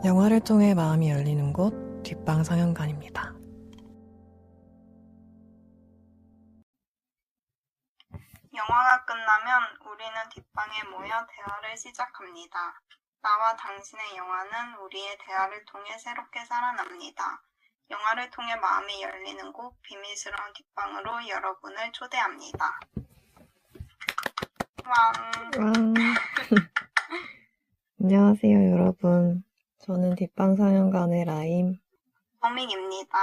영화를 통해 마음이 열리는 곳 뒷방 상영관입니다. 영화가 끝나면 우리는 뒷방에 모여 대화를 시작합니다. 나와 당신의 영화는 우리의 대화를 통해 새롭게 살아납니다. 영화를 통해 마음이 열리는 곳 비밀스러운 뒷방으로 여러분을 초대합니다. 왕. 안녕하세요, 여러분. 저는 뒷방 상영관의 라임. 어민입니다.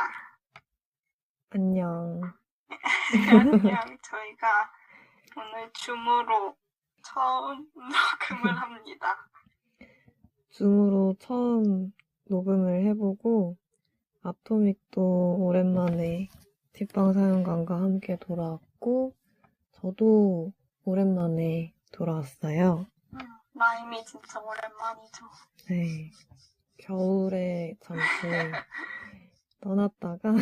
안녕. 안녕. 저희가 오늘 줌으로 처음 녹음을 합니다. 줌으로 처음 녹음을 해보고 아토믹도 오랜만에 뒷방 상영관과 함께 돌아왔고 저도 오랜만에 돌아왔어요. 라임이 진짜 오랜만이죠. 네. 겨울에 잠시 떠났다가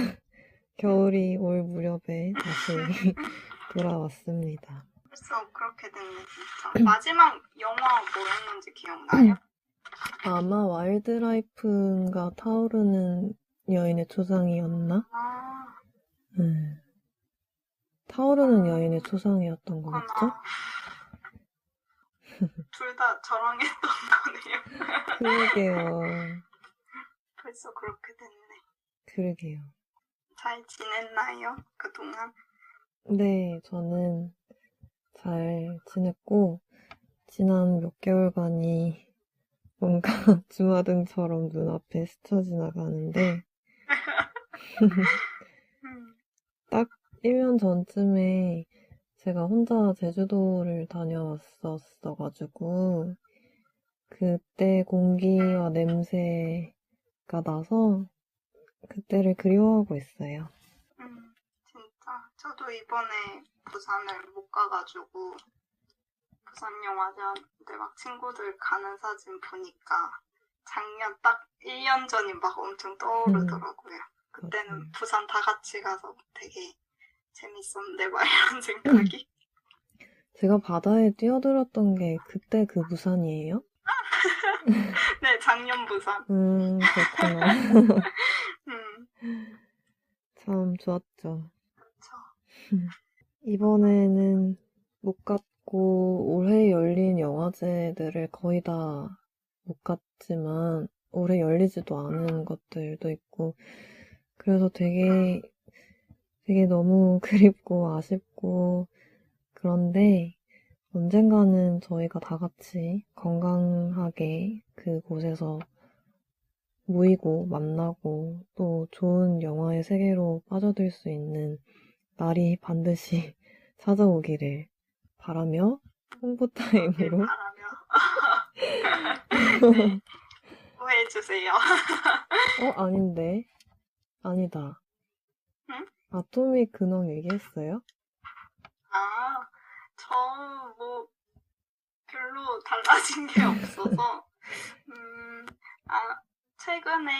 겨울이 올 무렵에 다시 돌아왔습니다. 벌써 그렇게 됐네 진짜. 마지막 영화 뭐였는지 기억나요? 아마 와일드라이프인가 타오르는 여인의 초상이었나? 아, 타오르는 여인의 초상이었던 것 같죠? 둘 다 저랑 했던 거네요. 그러게요. 벌써 그렇게 됐네. 그러게요. 잘 지냈나요? 그동안? 네, 저는 잘 지냈고 지난 몇 개월간이 뭔가 주마등처럼 눈앞에 스쳐 지나가는데 딱 1년 전쯤에 제가 혼자 제주도를 다녀왔었어가지고 그때 공기와 냄새가 나서 그때를 그리워하고 있어요. 진짜 저도 이번에 부산을 못 가가지고 부산 영화제인데 막 친구들 가는 사진 보니까 작년 딱 1년 전이 막 엄청 떠오르더라고요. 그때는 맞아요. 부산 다 같이 가서 되게 재밌었는데 막 이런 생각이. 제가 바다에 뛰어들었던 게 그때 그 부산이에요? 네, 작년 부산. 그렇구나. 참 좋았죠. 그쵸. 이번에는 못 갔고 올해 열린 영화제들을 거의 다 못 갔지만 올해 열리지도 않은 것들도 있고 그래서 되게 너무 그립고 아쉽고 그런데 언젠가는 저희가 다 같이 건강하게 그곳에서 모이고 만나고 또 좋은 영화의 세계로 빠져들 수 있는 날이 반드시 찾아오기를 바라며 홍보 타임으로 네, 오해해주세요. 아닌데 아니다. 응? 아토믹 근황 얘기했어요? 아, 저 뭐 별로 달라진 게 없어서 최근에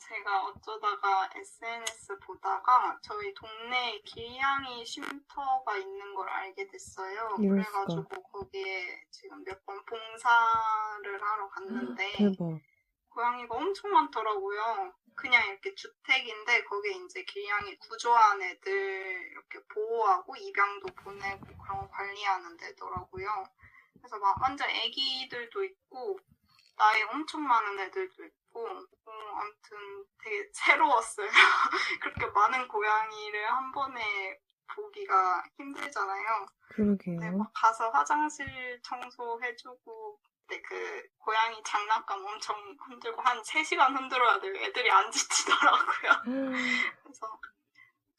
제가 어쩌다가 SNS 보다가 저희 동네에 길냥이 쉼터가 있는 걸 알게 됐어요. 이럴 그래가지고 수가. 거기에 지금 몇 번 봉사를 하러 갔는데 대박. 고양이가 엄청 많더라고요. 그냥 이렇게 주택인데 거기에 이제 길냥이 구조한 애들 이렇게 보호하고 입양도 보내고 그런 거 관리하는 데더라고요. 그래서 막 완전 애기들도 있고 나이 엄청 많은 애들도 있고 아무튼 되게 새로웠어요. 그렇게 많은 고양이를 한 번에 보기가 힘들잖아요. 그러게요. 근데 막 가서 화장실 청소해주고 근데 그 고양이 장난감 엄청 흔들고 한 3시간 흔들어야 돼요. 애들이 안 지치더라고요. 그래서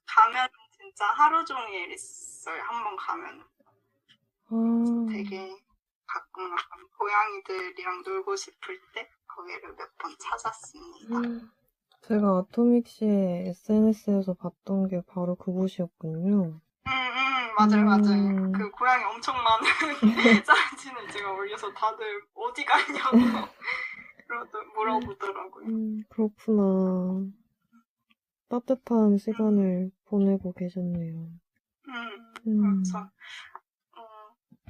가면 진짜 하루 종일 있어요. 한 번 가면. 되게 가끔 고양이들이랑 놀고 싶을 때 거기를 몇 번 찾았습니다. 제가 아토믹 씨의 SNS에서 봤던 게 바로 그곳이었군요. 맞아요. 그 고양이 엄청 많은 사진을 제가 올려서 다들 어디 갔냐고 물어보더라고요. 그렇구나. 따뜻한 시간을 보내고 계셨네요. 그렇죠.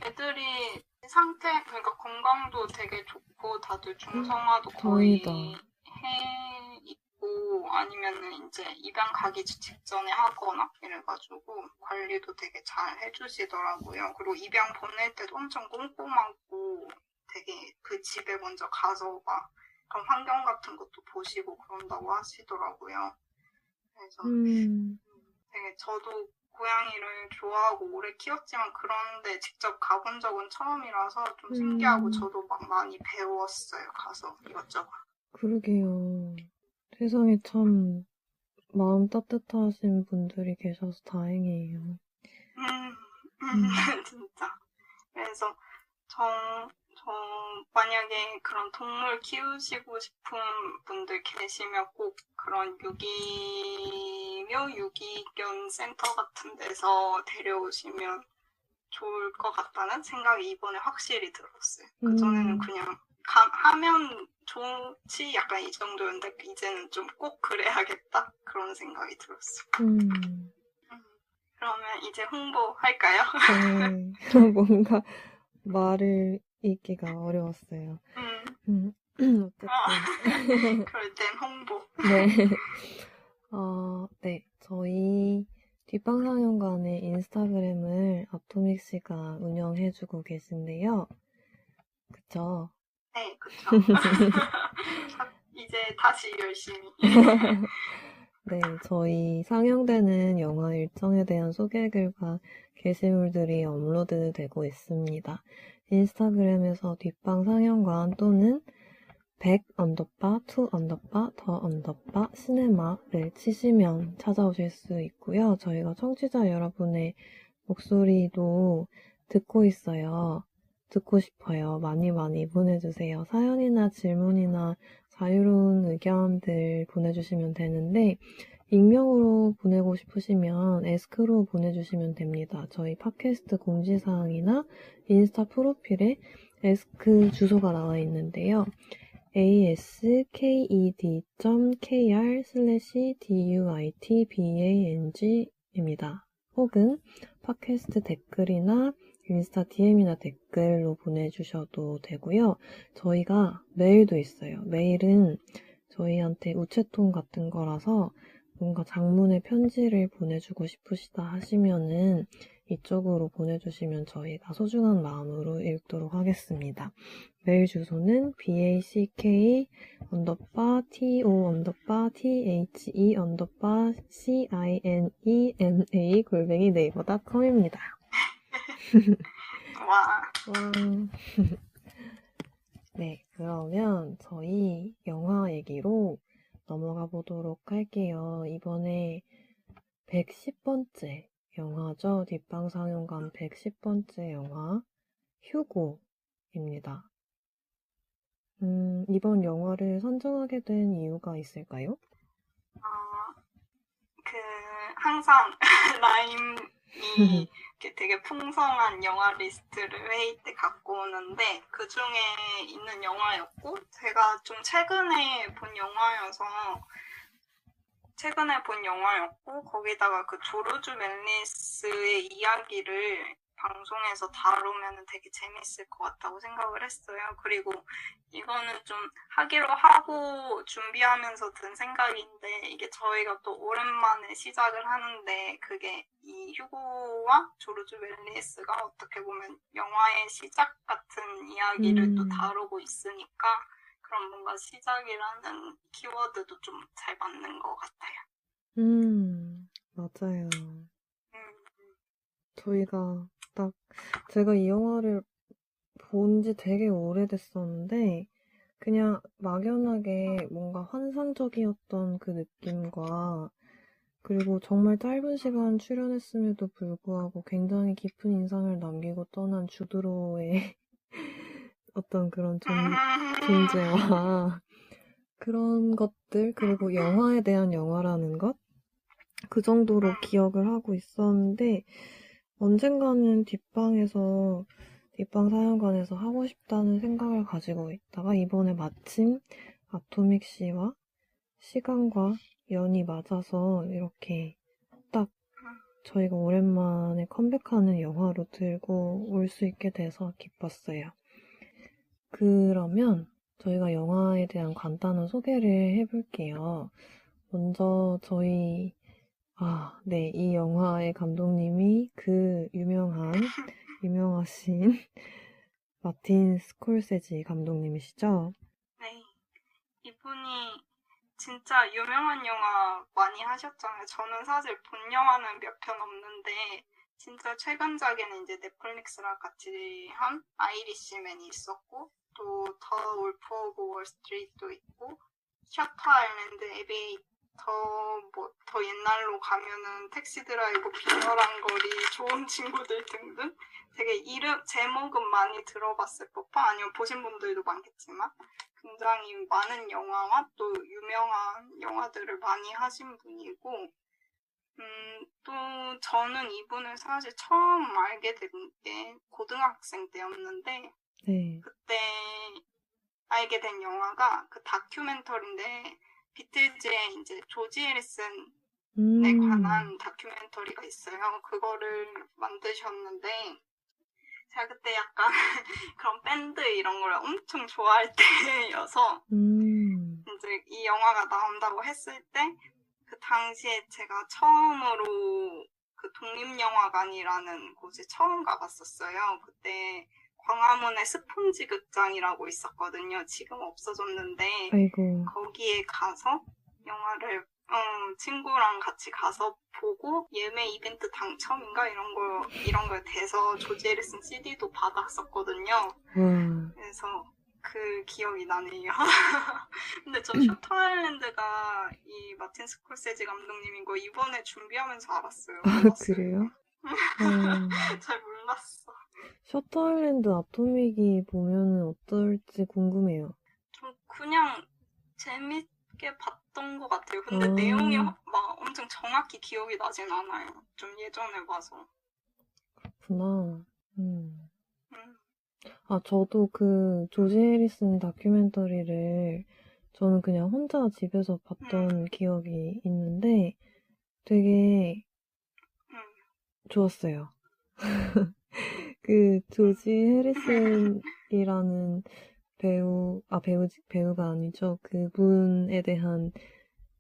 애들이 상태, 그러니까 건강도 되게 좋고 다들 중성화도 거의 다행이다. 해 있고 아니면은 이제 입양 가기 직전에 하거나 이래가지고 관리도 되게 잘 해주시더라고요. 그리고 입양 보낼 때도 엄청 꼼꼼하고 되게 그 집에 먼저 가서 막 그런 환경 같은 것도 보시고 그런다고 하시더라고요. 그래서 되게 저도 고양이를 좋아하고 오래 키웠지만 그런데 직접 가본 적은 처음이라서 좀 신기하고 저도 막 많이 배웠어요. 가서 이것저것. 그러게요. 세상에 참 마음 따뜻하신 분들이 계셔서 다행이에요. 진짜. 그래서 저 만약에 그런 동물 키우시고 싶은 분들 계시면 꼭 그런 유기견 센터 같은 데서 데려오시면 좋을 것 같다는 생각이 이번에 확실히 들었어요. 그전에는 그냥 하면 좋지 약간 이 정도였는데 이제는 좀 꼭 그래야겠다 그런 생각이 들었어요. 그러면 이제 홍보할까요? 네. 뭔가 말을 잇기가 어려웠어요. 어쨌든. 그럴 땐 홍보. 네. 네. 저희 뒷방상영관의 인스타그램을 아토믹씨가 운영해주고 계신데요. 그쵸? 네, 그쵸. 이제 다시 열심히. 네, 저희 상영되는 영화 일정에 대한 소개글과 게시물들이 업로드되고 있습니다. 인스타그램에서 뒷방상영관 또는 100_2_ 시네마를 치시면 찾아오실 수 있고요. 저희가 청취자 여러분의 목소리도 듣고 있어요. 듣고 싶어요. 많이 많이 보내주세요. 사연이나 질문이나 자유로운 의견들 보내주시면 되는데 익명으로 보내고 싶으시면 에스크로 보내주시면 됩니다. 저희 팟캐스트 공지사항이나 인스타 프로필에 에스크 주소가 나와 있는데요. asked.kr/duitbang 혹은 팟캐스트 댓글이나 인스타 DM이나 댓글로 보내주셔도 되고요. 저희가 메일도 있어요. 메일은 저희한테 우체통 같은 거라서 뭔가 장문의 편지를 보내주고 싶으시다 하시면은 이쪽으로 보내주시면 저희가 소중한 마음으로 읽도록 하겠습니다. 메일 주소는 backo_the_cine_cina@네이버닷컴입니다. 와. 네, 그러면 저희 영화 얘기로 넘어가 보도록 할게요. 이번에 110번째 영화죠. 뒷방상영관 110번째 영화 휴고입니다. 이번 영화를 선정하게 된 이유가 있을까요? 항상 라임이 되게 풍성한 영화 리스트를 회의 때 갖고 오는데 그 중에 있는 영화였고 제가 좀 최근에 본 영화였고 거기다가 그 조르주 멜리스의 이야기를 방송에서 다루면 되게 재밌을 것 같다고 생각을 했어요. 그리고 이거는 좀 하기로 하고 준비하면서 든 생각인데 이게 저희가 또 오랜만에 시작을 하는데 그게 이 휴고와 조르주 멜리스가 어떻게 보면 영화의 시작 같은 이야기를 또 다루고 있으니까 그런 뭔가 시작이라는 키워드도 좀 잘 맞는 것 같아요. 맞아요. 제가 이 영화를 본 지 되게 오래됐었는데, 그냥 막연하게 뭔가 환상적이었던 그 느낌과, 그리고 정말 짧은 시간 출연했음에도 불구하고 굉장히 깊은 인상을 남기고 떠난 주드로의 어떤 그런 존재와 그런 것들, 그리고 영화에 대한 영화라는 것, 그 정도로 기억을 하고 있었는데, 언젠가는 뒷방사연관에서 하고 싶다는 생각을 가지고 있다가 이번에 마침 아토믹 씨와 시간과 연이 맞아서 이렇게 딱 저희가 오랜만에 컴백하는 영화로 들고 올 수 있게 돼서 기뻤어요. 그러면 저희가 영화에 대한 간단한 소개를 해볼게요. 먼저 네, 이 영화의 감독님이 그 유명하신 마틴 스콜세지 감독님이시죠? 네. 이분이 진짜 유명한 영화 많이 하셨잖아요. 저는 사실 본 영화는 몇 편 없는데 진짜 최근작에는 이제 넷플릭스랑 같이 한 아이리시맨이 있었고 또 더 울프 오브 월스트리트도 있고 셔터 아일랜드 에비에이터 더 옛날로 가면은 택시 드라이버 빈혈한 거리 좋은 친구들 등등 되게 제목은 많이 들어봤을 법한 아니면 보신 분들도 많겠지만 굉장히 많은 영화와 또 유명한 영화들을 많이 하신 분이고 또 저는 이분을 사실 처음 알게 된 게 고등학생 때였는데 네. 그때 알게 된 영화가 그 다큐멘터리인데 비틀즈의 이제 조지 해리슨에 관한 다큐멘터리가 있어요. 그거를 만드셨는데 제가 그때 약간 그런 밴드 이런 걸 엄청 좋아할 때여서 이제 이 영화가 나온다고 했을 때 그 당시에 제가 처음으로 그 독립영화관이라는 곳에 처음 가봤었어요. 그때 광화문에 스폰지 극장이라고 있었거든요. 지금 없어졌는데 아이고. 거기에 가서 영화를 친구랑 같이 가서 보고 예매 이벤트 당첨인가 이런 걸 돼서 조지 해리슨 CD도 받았었거든요. 그래서 그 기억이 나네요. 근데 저 셔터 아일랜드가 이 마틴 스콜세지 감독님인 거 이번에 준비하면서 알았어요. 그래요? 잘 몰랐어. 셔터 아일랜드 아토믹이 보면은 어떨지 궁금해요. 좀 그냥 재밌게 봤던 것 같아요. 근데 내용이 막 엄청 정확히 기억이 나진 않아요. 좀 예전에 봐서. 그렇구나. 저도 그 조지 해리슨 다큐멘터리를 저는 그냥 혼자 집에서 봤던 기억이 있는데 되게 좋았어요. 그 조지 해리슨이라는 배우가 아니죠. 그분에 대한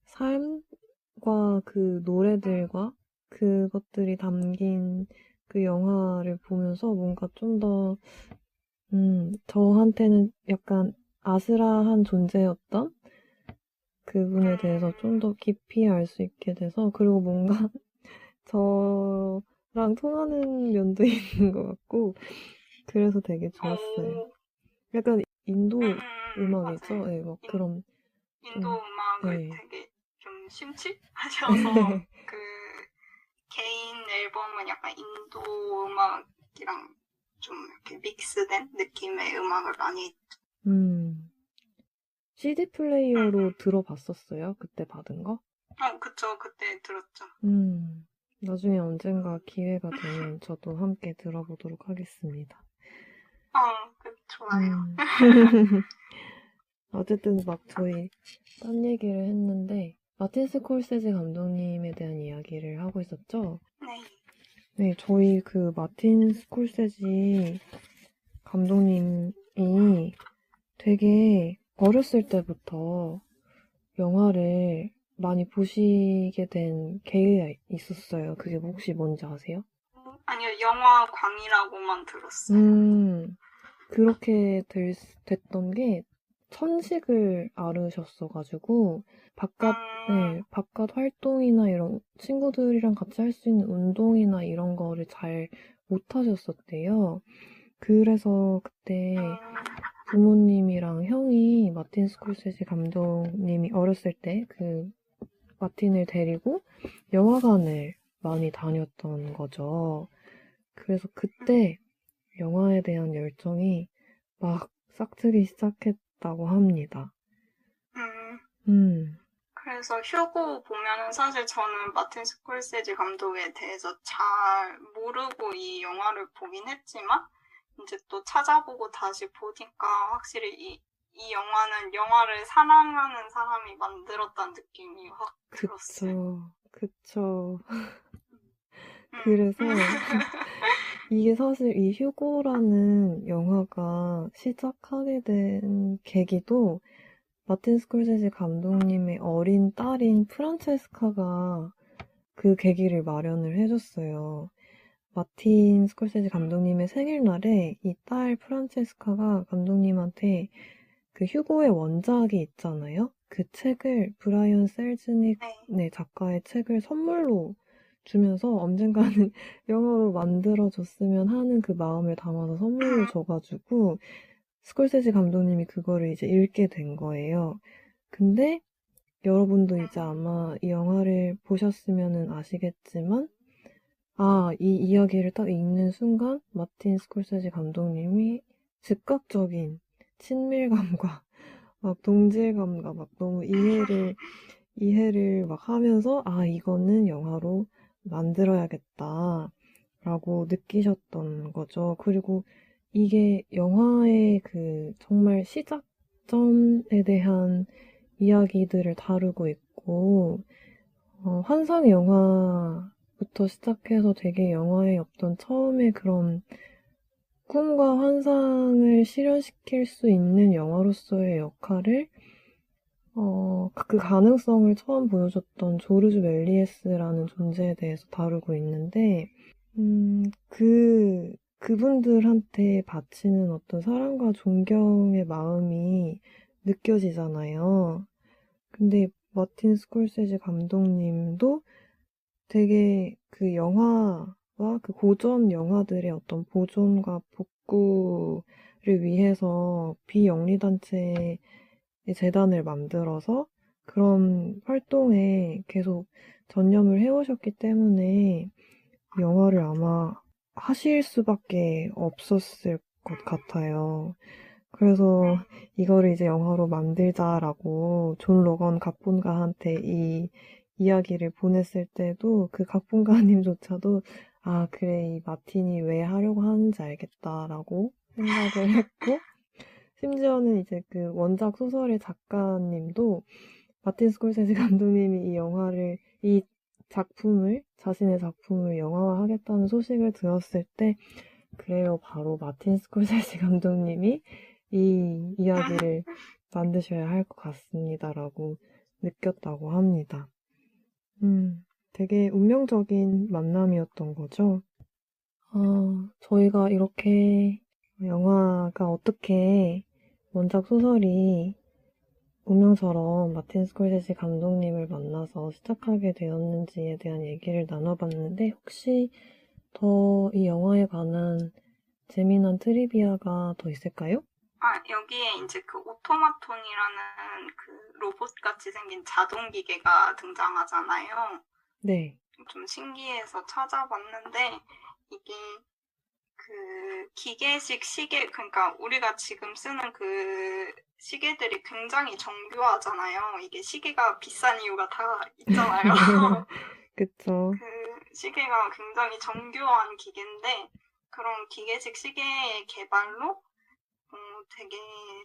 삶과 그 노래들과 그것들이 담긴 그 영화를 보면서 뭔가 좀 더 저한테는 약간 아스라한 존재였던 그분에 대해서 좀 더 깊이 알 수 있게 돼서 그리고 뭔가 저랑 통하는 면도 있는 것 같고 그래서 되게 좋았어요. 약간 인도 음악이죠? 맞아요. 네, 막 그런 인도 음악을 되게 좀 심취하셔서 그 개인 앨범은 약간 인도 음악이랑 좀 이렇게 믹스된 느낌의 음악을 많이 CD 플레이어로 들어봤었어요? 그때 받은 거? 그쵸. 그때 들었죠. 나중에 언젠가 기회가 되면 저도 함께 들어보도록 하겠습니다. 좋아요. 어쨌든 막 저희 딴 얘기를 했는데 마틴 스콜세지 감독님에 대한 이야기를 하고 있었죠? 네, 저희 그 마틴 스콜세지 감독님이 되게 어렸을 때부터 영화를 많이 보시게 된 계기가 있었어요. 그게 혹시 뭔지 아세요? 아니요, 영화광이라고만 들었어요. 그렇게 됐던 게 천식을 앓으셨어가지고 바깥 활동이나 이런 친구들이랑 같이 할 수 있는 운동이나 이런 거를 잘 못하셨었대요. 그래서 그때 부모님이랑 형이 마틴 스콜세지 감독님이 어렸을 때 그 마틴을 데리고 영화관을 많이 다녔던 거죠. 그래서 그때 영화에 대한 열정이 막 싹트기 시작했다고 합니다. 그래서 휴고 보면은 사실 저는 마틴 스콜세지 감독에 대해서 잘 모르고 이 영화를 보긴 했지만 이제 또 찾아보고 다시 보니까 확실히 이 영화는 영화를 사랑하는 사람이 만들었다는 느낌이 확 들었어요. 그쵸. 그래서 이게 사실 이 휴고라는 영화가 시작하게 된 계기도 마틴 스콜세지 감독님의 어린 딸인 프란체스카가 그 계기를 마련을 해줬어요. 마틴 스콜세지 감독님의 생일날에 이 딸 프란체스카가 감독님한테 그 휴고의 원작이 있잖아요. 그 책을 브라이언 셀즈닉 네, 작가의 책을 선물로 주면서 언젠가는 영화로 만들어줬으면 하는 그 마음을 담아서 선물로 줘가지고 스콜세지 감독님이 그거를 이제 읽게 된 거예요. 근데 여러분도 이제 아마 이 영화를 보셨으면 아시겠지만 이 이야기를 딱 읽는 순간 마틴 스콜세지 감독님이 즉각적인 친밀감과 막 동질감과 막 너무 이해를 막 하면서 이거는 영화로 만들어야겠다 라고 느끼셨던 거죠. 그리고 이게 영화의 그 정말 시작점에 대한 이야기들을 다루고 있고 환상 영화부터 시작해서 되게 영화의 어떤 처음에 그런 꿈과 환상을 실현시킬 수 있는 영화로서의 역할을 그 가능성을 처음 보여줬던 조르주 멜리에스라는 존재에 대해서 다루고 있는데 그분들한테 바치는 어떤 사랑과 존경의 마음이 느껴지잖아요. 근데 마틴 스콜세지 감독님도 되게 그 영화와 그 고전 영화들의 어떤 보존과 복구를 위해서 비영리단체의 재단을 만들어서 그런 활동에 계속 전념을 해오셨기 때문에 영화를 아마 하실 수밖에 없었을 것 같아요. 그래서 이거를 이제 영화로 만들자라고 존 로건 각본가한테 이 이야기를 보냈을 때도 그 각본가님조차도 그래, 이 마틴이 왜 하려고 하는지 알겠다라고 생각을 했고 심지어는 이제 그 원작 소설의 작가님도 마틴 스콜세지 감독님이 이 자신의 작품을 영화화하겠다는 소식을 들었을 때 그래요, 바로 마틴 스콜세지 감독님이 이 이야기를 만드셔야 할 것 같습니다라고 느꼈다고 합니다. 되게 운명적인 만남이었던 거죠. 저희가 이렇게 영화가 어떻게 원작 소설이 운명처럼 마틴 스콜세지 감독님을 만나서 시작하게 되었는지에 대한 얘기를 나눠봤는데 혹시 더 이 영화에 관한 재미난 트리비아가 더 있을까요? 여기에 이제 그 오토마톤이라는 그 로봇같이 생긴 자동기계가 등장하잖아요. 네. 좀 신기해서 찾아봤는데 이게 그 기계식 시계, 그러니까 우리가 지금 쓰는 그 시계들이 굉장히 정교하잖아요. 이게 시계가 비싼 이유가 다 있잖아요. 그쵸. 그 시계가 굉장히 정교한 기계인데 그런 기계식 시계의 개발로 되게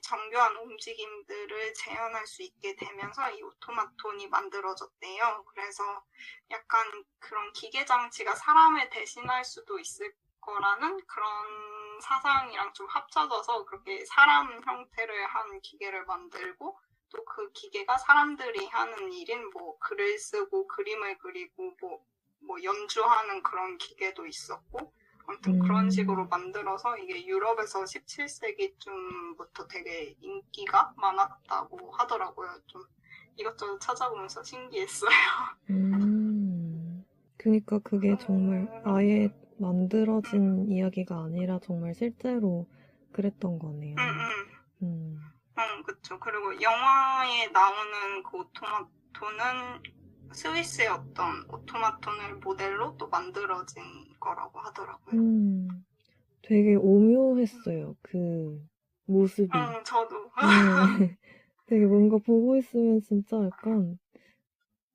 정교한 움직임들을 재현할 수 있게 되면서 이 오토마톤이 만들어졌대요. 그래서 약간 그런 기계 장치가 사람을 대신할 수도 있을 거라는 그런 사상이랑 좀 합쳐져서 그렇게 사람 형태를 한 기계를 만들고 또 그 기계가 사람들이 하는 일인 뭐 글을 쓰고 그림을 그리고 뭐 연주하는 그런 기계도 있었고 아무튼 그런 식으로 만들어서 이게 유럽에서 17세기쯤부터 되게 인기가 많았다고 하더라고요. 좀 이것저것 찾아보면서 신기했어요. 그니까 그게 정말 아예 만들어진 이야기가 아니라 정말 실제로 그랬던 거네요. 그쵸. 그리고 영화에 나오는 그 오토마톤은 스위스의 어떤 오토마톤을 모델로 또 만들어진 거라고 하더라고요. 되게 오묘했어요. 그 모습이. 저도. 네. 되게 뭔가 보고 있으면 진짜 약간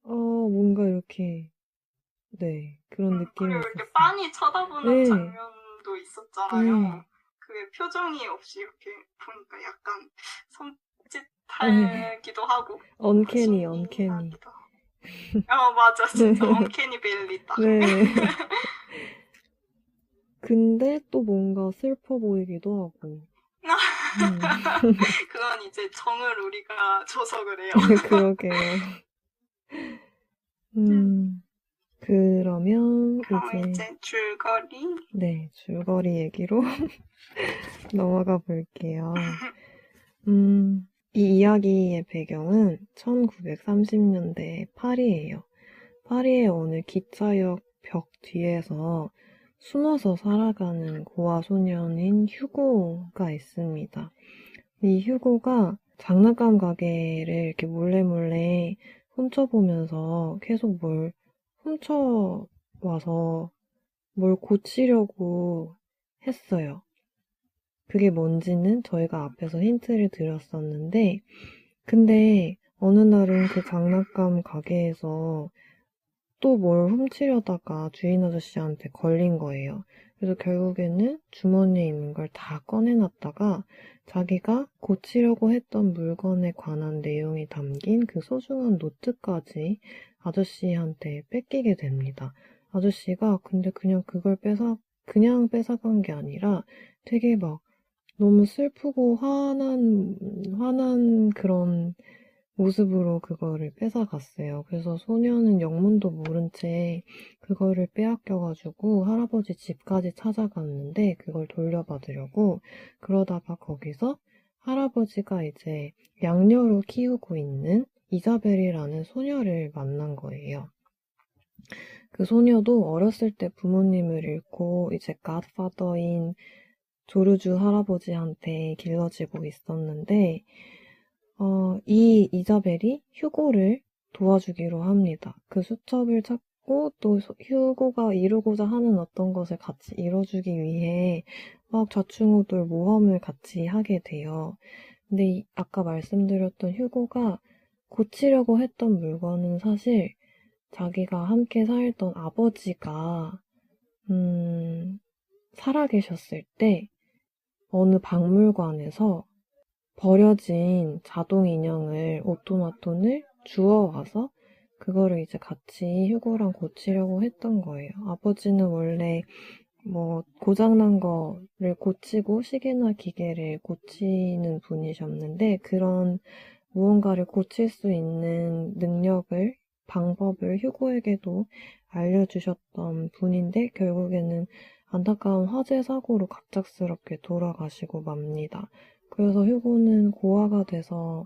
뭔가 이렇게 네, 그런 느낌이 그리고 있었어요. 이렇게 빤히 쳐다보는 네. 장면도 있었잖아요. 네. 그게 표정이 없이 이렇게 보니까 약간 섬찟하기도 하고 언캐니. 신기하기도 하고. 맞아. 진짜 언캐니 벨리다. 네. 근데 또 뭔가 슬퍼 보이기도 하고. 그건 이제 정을 우리가 줘서 그래요. 그러게요. 그러면 그러면 이제 줄거리. 네, 줄거리 얘기로 넘어가 볼게요. 이 이야기의 배경은 1930년대 파리예요. 파리의 어느 기차역 벽 뒤에서 숨어서 살아가는 고아 소년인 휴고가 있습니다. 이 휴고가 장난감 가게를 이렇게 몰래 훔쳐보면서 계속 뭘 훔쳐와서 뭘 고치려고 했어요. 그게 뭔지는 저희가 앞에서 힌트를 드렸었는데, 근데 어느 날은 그 장난감 가게에서 또 뭘 훔치려다가 주인 아저씨한테 걸린 거예요. 그래서 결국에는 주머니에 있는 걸 다 꺼내놨다가 자기가 고치려고 했던 물건에 관한 내용이 담긴 그 소중한 노트까지 아저씨한테 뺏기게 됩니다. 아저씨가 근데 그냥 그걸 그냥 뺏어간 게 아니라 되게 막 너무 슬프고 화난 그런 모습으로 그거를 뺏어갔어요. 그래서 소녀는 영문도 모른 채 그거를 빼앗겨가지고 할아버지 집까지 찾아갔는데 그걸 돌려받으려고 그러다가 거기서 할아버지가 이제 양녀로 키우고 있는 이자벨이라는 소녀를 만난 거예요. 그 소녀도 어렸을 때 부모님을 잃고 이제 갓파더인 조르주 할아버지한테 길러지고 있었는데 이 이자벨이 휴고를 도와주기로 합니다. 그 수첩을 찾고 또 휴고가 이루고자 하는 어떤 것을 같이 이뤄주기 위해 막 좌충우돌 모험을 같이 하게 돼요. 근데 아까 말씀드렸던 휴고가 고치려고 했던 물건은 사실 자기가 함께 살던 아버지가 살아계셨을 때 어느 박물관에서 버려진 자동 인형을, 오토마톤을 주워와서 그거를 이제 같이 휴고랑 고치려고 했던 거예요. 아버지는 원래 뭐 고장난 거를 고치고 시계나 기계를 고치는 분이셨는데 그런 무언가를 고칠 수 있는 방법을 휴고에게도 알려주셨던 분인데 결국에는 안타까운 화재 사고로 갑작스럽게 돌아가시고 맙니다. 그래서 휴고는 고아가 돼서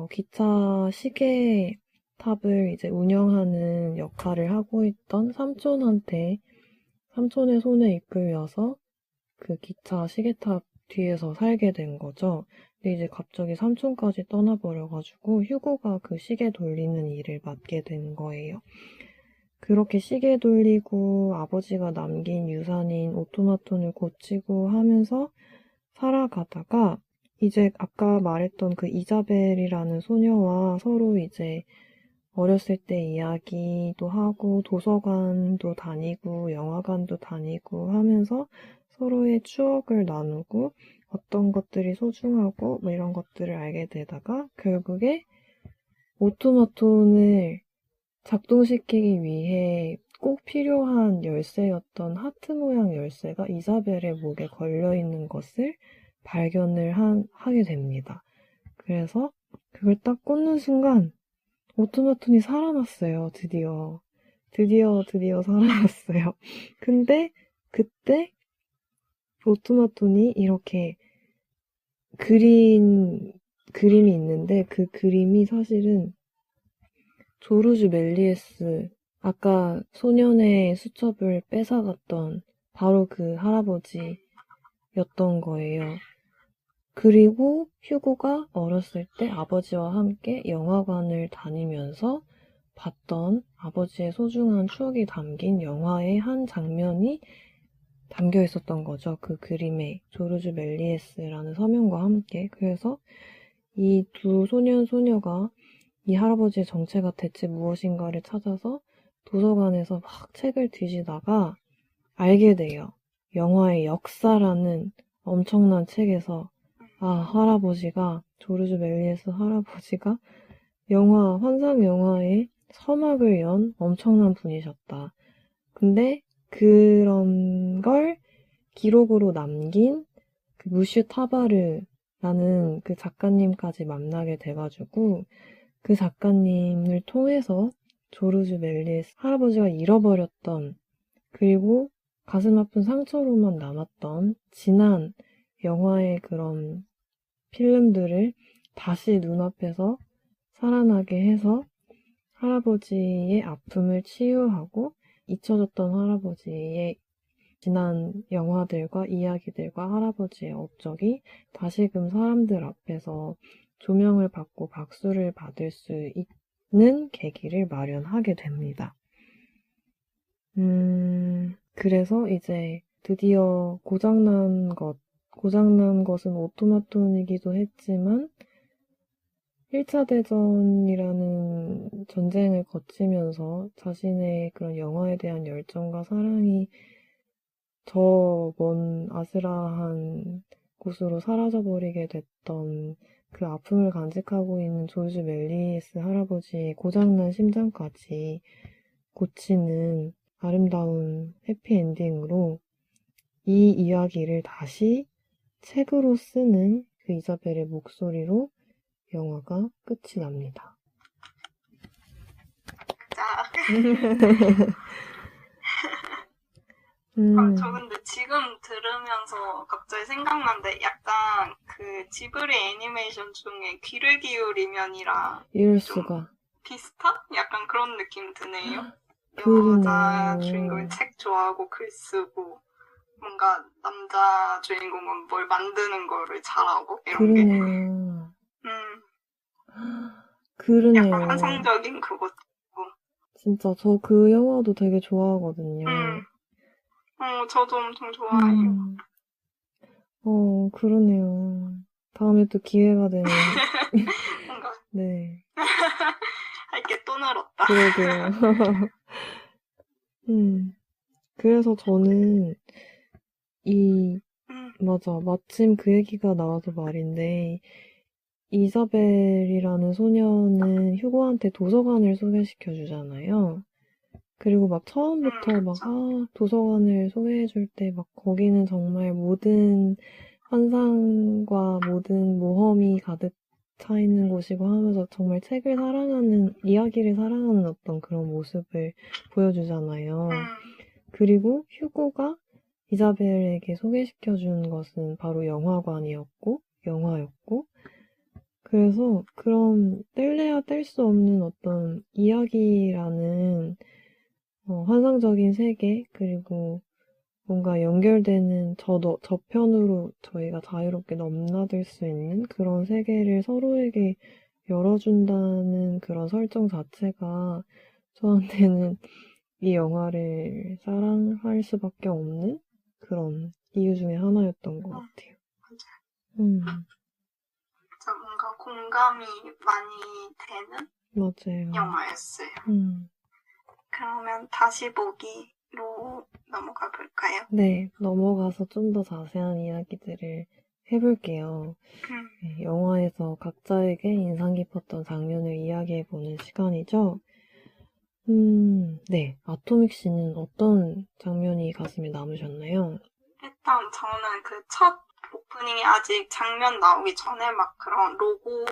기차 시계탑을 이제 운영하는 역할을 하고 있던 삼촌의 손에 이끌려서 그 기차 시계탑 뒤에서 살게 된 거죠. 근데 이제 갑자기 삼촌까지 떠나버려가지고 휴고가 그 시계 돌리는 일을 맡게 된 거예요. 그렇게 시계 돌리고 아버지가 남긴 유산인 오토마톤을 고치고 하면서 살아가다가 이제 아까 말했던 그 이자벨이라는 소녀와 서로 이제 어렸을 때 이야기도 하고 도서관도 다니고 영화관도 다니고 하면서 서로의 추억을 나누고 어떤 것들이 소중하고 뭐 이런 것들을 알게 되다가 결국에 오토마톤을 작동시키기 위해 꼭 필요한 열쇠였던 하트 모양 열쇠가 이자벨의 목에 걸려있는 것을 발견을 하게 됩니다. 그래서 그걸 딱 꽂는 순간 오토마톤이 살아났어요. 드디어 살아났어요. 근데 그때 오토마톤이 이렇게 그림이 있는데 그 그림이 사실은 조르주 멜리에스, 아까 소년의 수첩을 뺏어갔던 바로 그 할아버지였던 거예요. 그리고 휴고가 어렸을 때 아버지와 함께 영화관을 다니면서 봤던 아버지의 소중한 추억이 담긴 영화의 한 장면이 담겨 있었던 거죠. 그 그림에 조르주 멜리에스라는 서명과 함께. 그래서 이 두 소녀가 이 할아버지의 정체가 대체 무엇인가를 찾아서 도서관에서 막 책을 뒤지다가 알게 돼요. 영화의 역사라는 엄청난 책에서 조르주 멜리에스 할아버지가 환상 영화의 서막을 연 엄청난 분이셨다. 근데 그런 걸 기록으로 남긴 그 무슈 타바르라는 그 작가님까지 만나게 돼가지고 그 작가님을 통해서 조르주 멜리에스 할아버지가 잃어버렸던 그리고 가슴 아픈 상처로만 남았던 지난 영화의 그런 필름들을 다시 눈앞에서 살아나게 해서 할아버지의 아픔을 치유하고 잊혀졌던 할아버지의 지난 영화들과 이야기들과 할아버지의 업적이 다시금 사람들 앞에서 조명을 받고 박수를 받을 수 있는 계기를 마련하게 됩니다. 그래서 이제 드디어 고장난 것은 오토마톤이기도 했지만 1차 대전이라는 전쟁을 거치면서 자신의 그런 영화에 대한 열정과 사랑이 저 먼 아스라한 곳으로 사라져버리게 됐던 그 아픔을 간직하고 있는 조르주 멜리에스 할아버지의 고장난 심장까지 고치는 아름다운 해피엔딩으로 이 이야기를 다시 책으로 쓰는 그 이자벨의 목소리로 영화가 끝이 납니다. 자. 저 근데 지금 들으면서 갑자기 생각난데 약간 그 지브리 애니메이션 중에 귀를 기울이면이랑 이럴 수가 비슷한? 약간 그런 느낌 드네요. 그러네. 여자 주인공이 책 좋아하고 글 쓰고 뭔가 남자 주인공은 뭘 만드는 거를 잘하고 이런 그러네요. 게 그러네요. 약간 환상적인 그것도 있고. 진짜 저 그 영화도 되게 좋아하거든요. 저도 엄청 좋아해요. 그러네요. 다음에 또 기회가 되면 뭔가 네. 할 게 또 늘었다. 그러게요. 그래서 저는 맞아. 마침 그 얘기가 나와서 말인데, 이사벨이라는 소녀는 휴고한테 도서관을 소개시켜 주잖아요. 그리고 막 처음부터 막, 도서관을 소개해줄 때 막 거기는 정말 모든 환상과 모든 모험이 가득 차 있는 곳이고 하면서 정말 책을 사랑하는, 이야기를 사랑하는 어떤 그런 모습을 보여주잖아요. 그리고 휴고가 이자벨에게 소개시켜준 것은 바로 영화관이었고, 영화였고, 그래서 그런 뗄래야 뗄 수 없는 어떤 이야기라는 환상적인 세계, 그리고 뭔가 연결되는 저편으로 저희가 자유롭게 넘나들 수 있는 그런 세계를 서로에게 열어준다는 그런 설정 자체가 저한테는 이 영화를 사랑할 수밖에 없는 그런 이유 중에 하나였던 것 같아요. 진짜 뭔가 공감이 많이 되는 맞아요. 영화였어요. 그러면 다시 보기로 넘어가 볼까요? 네, 넘어가서 좀 더 자세한 이야기들을 해볼게요. 네, 영화에서 각자에게 인상 깊었던 장면을 이야기해보는 시간이죠. 네, 아토믹 씨는 어떤 장면이 가슴에 남으셨나요? 일단 저는 그 첫 오프닝이 아직 장면 나오기 전에 막 그런 로고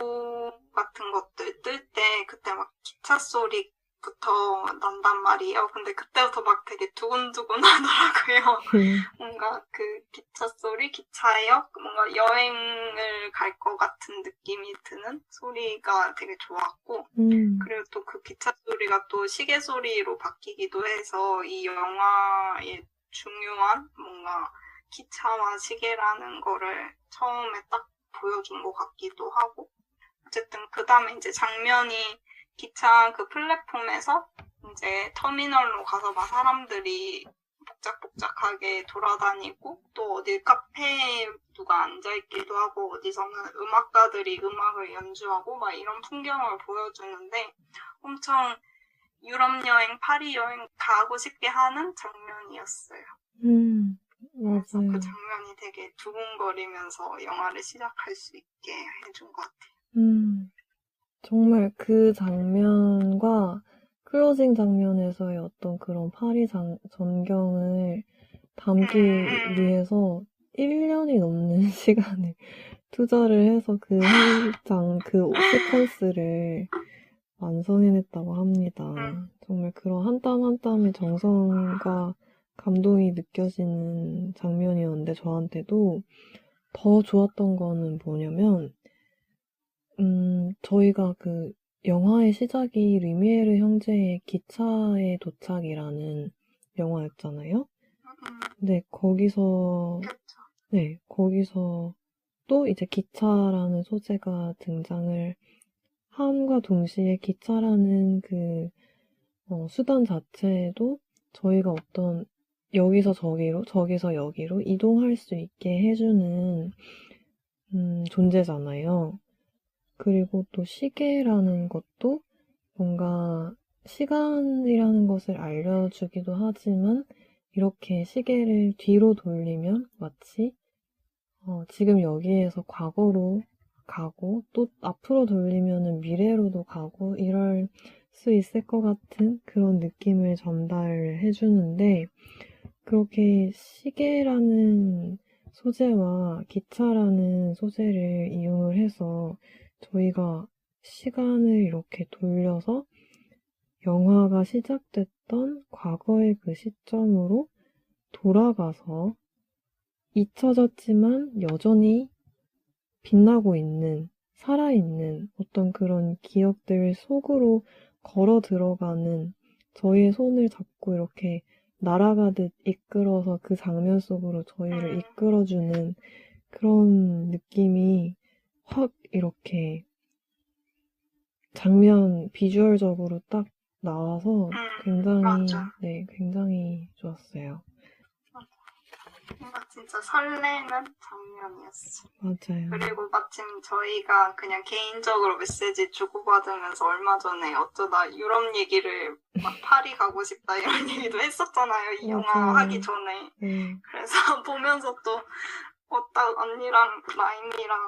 같은 것들 뜰 때 그때 막 기차 소리부터 난단 말이에요. 근데 그때부터 막 되게 두근두근 하더라고요. 뭔가 그 기차 소리, 기차역, 뭔가 여행을 갈 것 같은 느낌이 드는 소리가 되게 좋았고 그리고 또 그 기차 소리가 또 시계 소리로 바뀌기도 해서 이 영화의 중요한 뭔가 기차와 시계라는 거를 처음에 딱 보여준 것 같기도 하고 어쨌든 그 다음에 이제 장면이 기차 그 플랫폼에서 이제 터미널로 가서 막 사람들이 복작복작하게 돌아다니고 또 어디 카페에 누가 앉아있기도 하고 어디서는 음악가들이 음악을 연주하고 막 이런 풍경을 보여주는데 엄청 유럽 여행, 파리 여행 가고 싶게 하는 장면이었어요. 그래서 맞아요. 그 장면이 되게 두근거리면서 영화를 시작할 수 있게 해준 것 같아요. 정말 그 장면과 클로징 장면에서의 어떤 그런 파리 전경을 담기 위해서 1년이 넘는 시간을 투자를 해서 그 한 장, 그 시퀀스를 완성해냈다고 합니다. 정말 그런 한 땀 한 땀의 정성과 감동이 느껴지는 장면이었는데 저한테도 더 좋았던 거는 뭐냐면 저희가 그 영화의 시작이 루미에르 형제의 기차의 도착이라는 영화였잖아요. 근데 거기서 네, 거기서 또 이제 기차라는 소재가 등장을 함과 동시에 기차라는 그 수단 자체도 저희가 어떤 여기서 저기로, 저기서 여기로 이동할 수 있게 해주는 존재잖아요. 그리고 또 시계라는 것도 뭔가 시간이라는 것을 알려주기도 하지만 이렇게 시계를 뒤로 돌리면 마치 지금 여기에서 과거로 가고 또 앞으로 돌리면은 미래로도 가고 이럴 수 있을 것 같은 그런 느낌을 전달해 주는데 그렇게 시계라는 소재와 기차라는 소재를 이용을 해서 저희가 시간을 이렇게 돌려서 영화가 시작됐던 과거의 그 시점으로 돌아가서 잊혀졌지만 여전히 빛나고 있는, 살아있는 어떤 그런 기억들 속으로 걸어 들어가는 저희의 손을 잡고 이렇게 날아가듯 이끌어서 그 장면 속으로 저희를 이끌어주는 그런 느낌이 확 이렇게 장면 비주얼적으로 딱 나와서 굉장히, 네, 굉장히 좋았어요. 뭔가 진짜 설레는 장면이었어. 맞아요. 그리고 마침 저희가 그냥 개인적으로 메시지 주고받으면서 얼마 전에 어쩌다 유럽 얘기를 막 파리 가고 싶다 이런 얘기도 했었잖아요. 이 영화 하기 전에. 그래서 보면서 또 딱 언니랑 라임이랑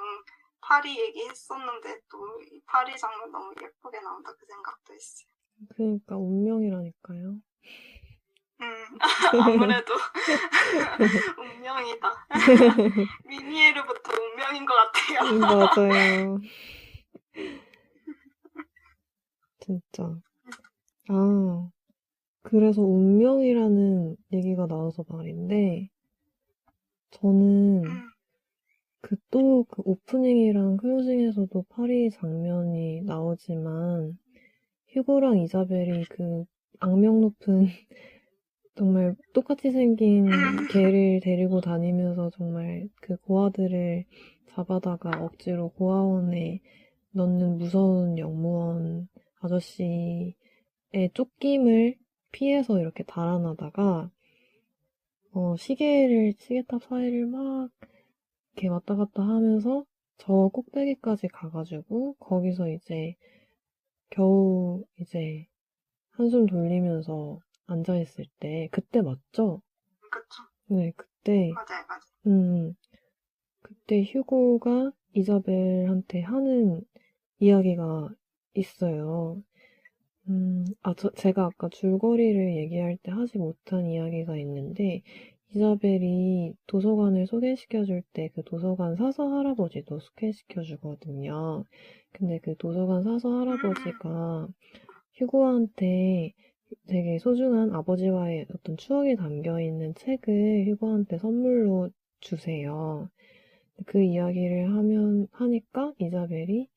파리 얘기했었는데 또 이 파리 장면 너무 예쁘게 나온다 그 생각도 했어요. 그러니까 운명이라니까요. 아무래도 운명이다. 미니에르부터 운명인 것 같아요. 맞아요. 진짜. 아, 그래서 운명이라는 얘기가 나와서 말인데, 저는 그 오프닝이랑 클로징에서도 파리 장면이 나오지만, 휴고랑 이자벨이 그 악명 높은 정말 똑같이 생긴 개를 데리고 다니면서 정말 그 고아들을 잡아다가 억지로 고아원에 넣는 무서운 영무원 아저씨의 쫓김을 피해서 이렇게 달아나다가 시계탑 사이를 막 이렇게 왔다 갔다 하면서 저 꼭대기까지 가가지고 거기서 이제 겨우 이제 한숨 돌리면서 앉아있을 때 그때 맞죠? 그쵸. 네, 그때 맞아요. 그때 휴고가 이자벨한테 하는 이야기가 있어요. 제가 아까 줄거리를 얘기할 때 하지 못한 이야기가 있는데, 이자벨이 도서관을 소개시켜줄 때 그 도서관 사서 할아버지도 소개시켜주거든요. 근데 그 도서관 사서 할아버지가 휴고한테 되게 소중한 아버지와의 어떤 추억이 담겨있는 책을 휴고한테 선물로 주세요. 그 이야기를 하니까 이자벨이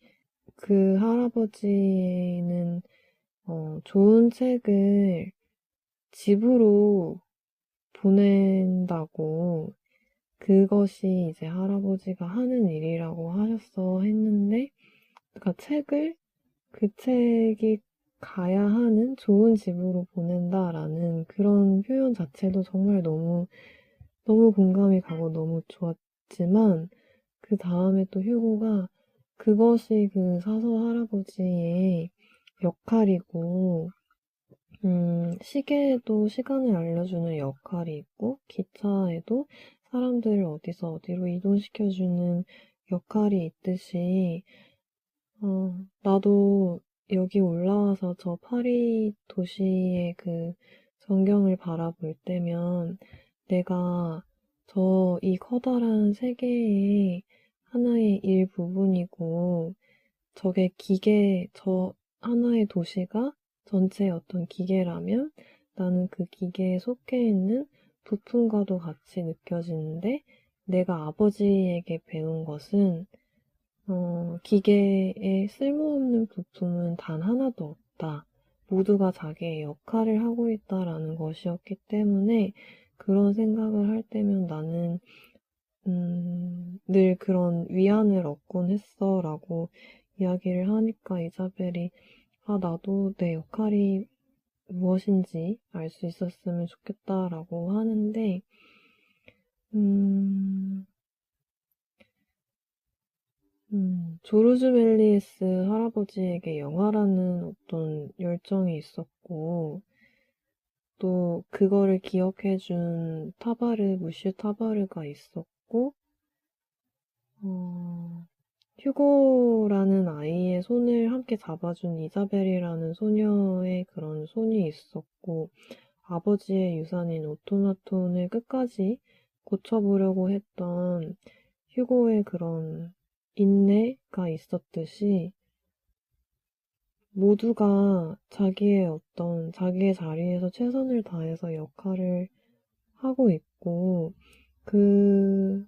그 할아버지는 좋은 책을 집으로 보낸다고 그것이 이제 할아버지가 하는 일이라고 하셨어 했는데 그러니까 그 책이 가야 하는 좋은 집으로 보낸다라는 그런 표현 자체도 정말 너무 공감이 가고 너무 좋았지만 그 다음에 또 휴고가 그것이 그 사서 할아버지의 역할이고 시계에도 시간을 알려주는 역할이 있고 기차에도 사람들을 어디서 어디로 이동시켜주는 역할이 있듯이 나도 여기 올라와서 저 파리 도시의 그 전경을 바라볼 때면 내가 이 커다란 세계의 하나의 일부분이고, 저 하나의 도시가 전체의 어떤 기계라면 나는 그 기계에 속해 있는 부품과도 같이 느껴지는데, 내가 아버지에게 배운 것은 기계에 쓸모없는 부품은 단 하나도 없다. 모두가 자기의 역할을 하고 있다라는 것이었기 때문에 그런 생각을 할 때면 나는 늘 그런 위안을 얻곤 했어 라고 이야기를 하니까 이자벨이 나도 내 역할이 무엇인지 알 수 있었으면 좋겠다라고 하는데 조르주 멜리에스 할아버지에게 영화라는 어떤 열정이 있었고, 또 그거를 기억해준 무슈 타바르가 있었고, 휴고라는 아이의 손을 함께 잡아준 이자벨이라는 소녀의 그런 손이 있었고, 아버지의 유산인 오토마톤을 끝까지 고쳐보려고 했던 휴고의 그런 인내가 있었듯이 모두가 자기의 자리에서 최선을 다해서 역할을 하고 있고 그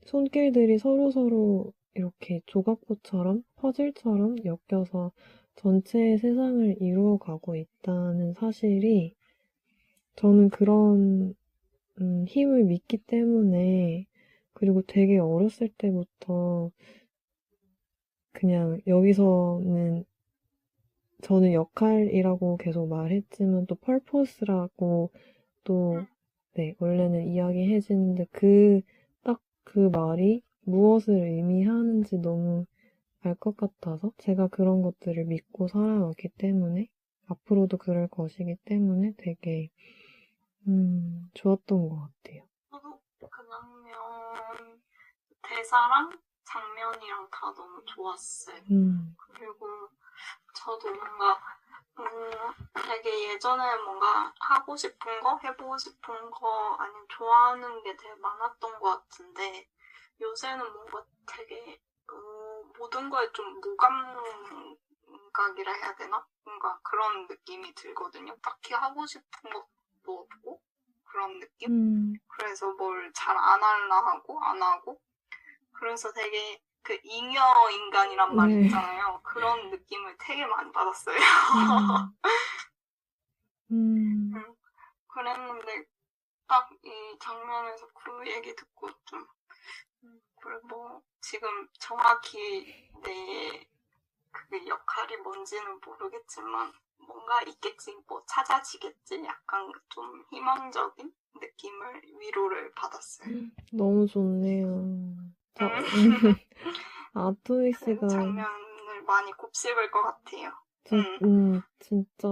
손길들이 서로서로 이렇게 조각보처럼 퍼즐처럼 엮여서 전체의 세상을 이루어가고 있다는 사실이 저는 그런 힘을 믿기 때문에 그리고 되게 어렸을 때부터 그냥 여기서는 저는 역할이라고 계속 말했지만 또 펄포스라고 또 네, 원래는 이야기해지는데 딱 그 말이 무엇을 의미하는지 너무 알 것 같아서 제가 그런 것들을 믿고 살아왔기 때문에 앞으로도 그럴 것이기 때문에 되게 좋았던 것 같아요. 저도 그 장면, 대사랑 장면이랑 다 너무 좋았어요. 그리고 저도 뭔가 되게 예전에 뭔가 하고 싶은 거, 해보고 싶은 거, 아니면 좋아하는 게 되게 많았던 것 같은데 요새는 뭔가 되게 모든 거에 좀 무감각이라 해야 되나? 뭔가 그런 느낌이 들거든요. 딱히 하고 싶은 것도 없고 그런 느낌? 그래서 뭘 잘 안 하려 하고 안 하고 그래서 되게 그 잉여 인간이란 말 있잖아요. 그런 느낌을 되게 많이 받았어요. 그랬는데 딱 이 장면에서 그 얘기 듣고 좀 그래 뭐 지금 정확히 내 그 역할이 뭔지는 모르겠지만 뭔가 있겠지, 뭐 찾아지겠지, 약간 좀 희망적인 느낌을 위로를 받았어요. 너무 좋네요. 아토믹스가 장면을 많이 곱씹을 것 같아요. 진짜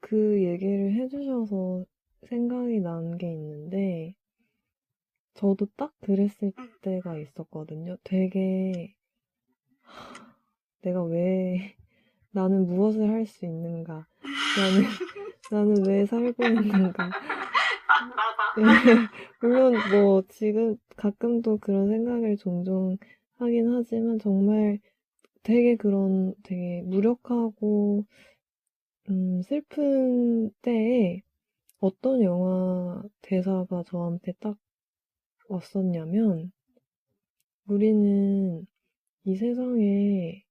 그 얘기를 해주셔서 생각이 난 게 있는데 저도 딱 그랬을 때가 있었거든요. 되게 내가 왜 나는 무엇을 할 수 있는가? 나는 왜 살고 있는가? 물론 뭐 지금 가끔도 그런 생각을 종종 하긴 하지만 정말 되게 무력하고 슬픈 때에 어떤 영화 대사가 저한테 딱 왔었냐면 우리는 이 세상에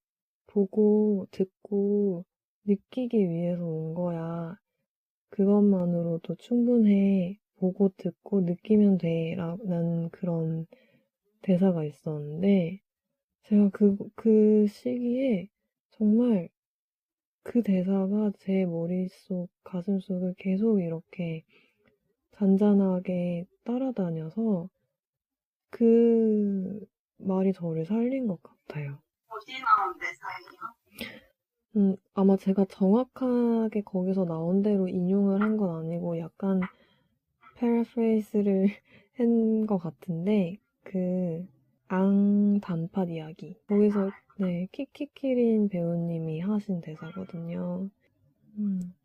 보고 듣고 느끼기 위해서 온 거야. 그것만으로도 충분해. 보고 듣고 느끼면 돼. 라는 그런 대사가 있었는데, 제가 그 시기에 정말 그 대사가 제 머릿속, 가슴속을 계속 이렇게 잔잔하게 따라다녀서 그 말이 저를 살린 것 같아요. 어디 나온 대사예요? 아마 제가 정확하게 거기서 나온 대로 인용을 한 건 아니고 약간 패러프레이즈를 한 것 같은데 앙 단팥 이야기 거기서 네 키키키린 배우님이 하신 대사거든요.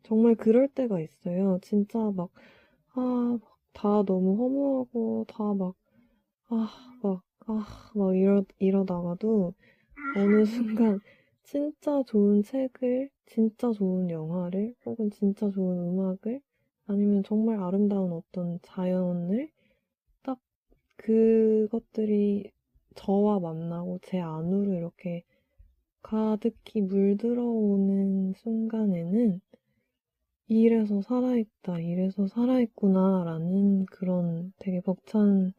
정말 그럴 때가 있어요. 진짜 막 다 너무 허무하고 다 막, 이러다가도 어느 순간 진짜 좋은 책을, 진짜 좋은 영화를, 혹은 진짜 좋은 음악을, 아니면 정말 아름다운 어떤 자연을 딱 그것들이 저와 만나고 제 안으로 이렇게 가득히 물들어오는 순간에는 이래서 살아있다, 이래서 살아있구나, 라는 그런 되게 벅찬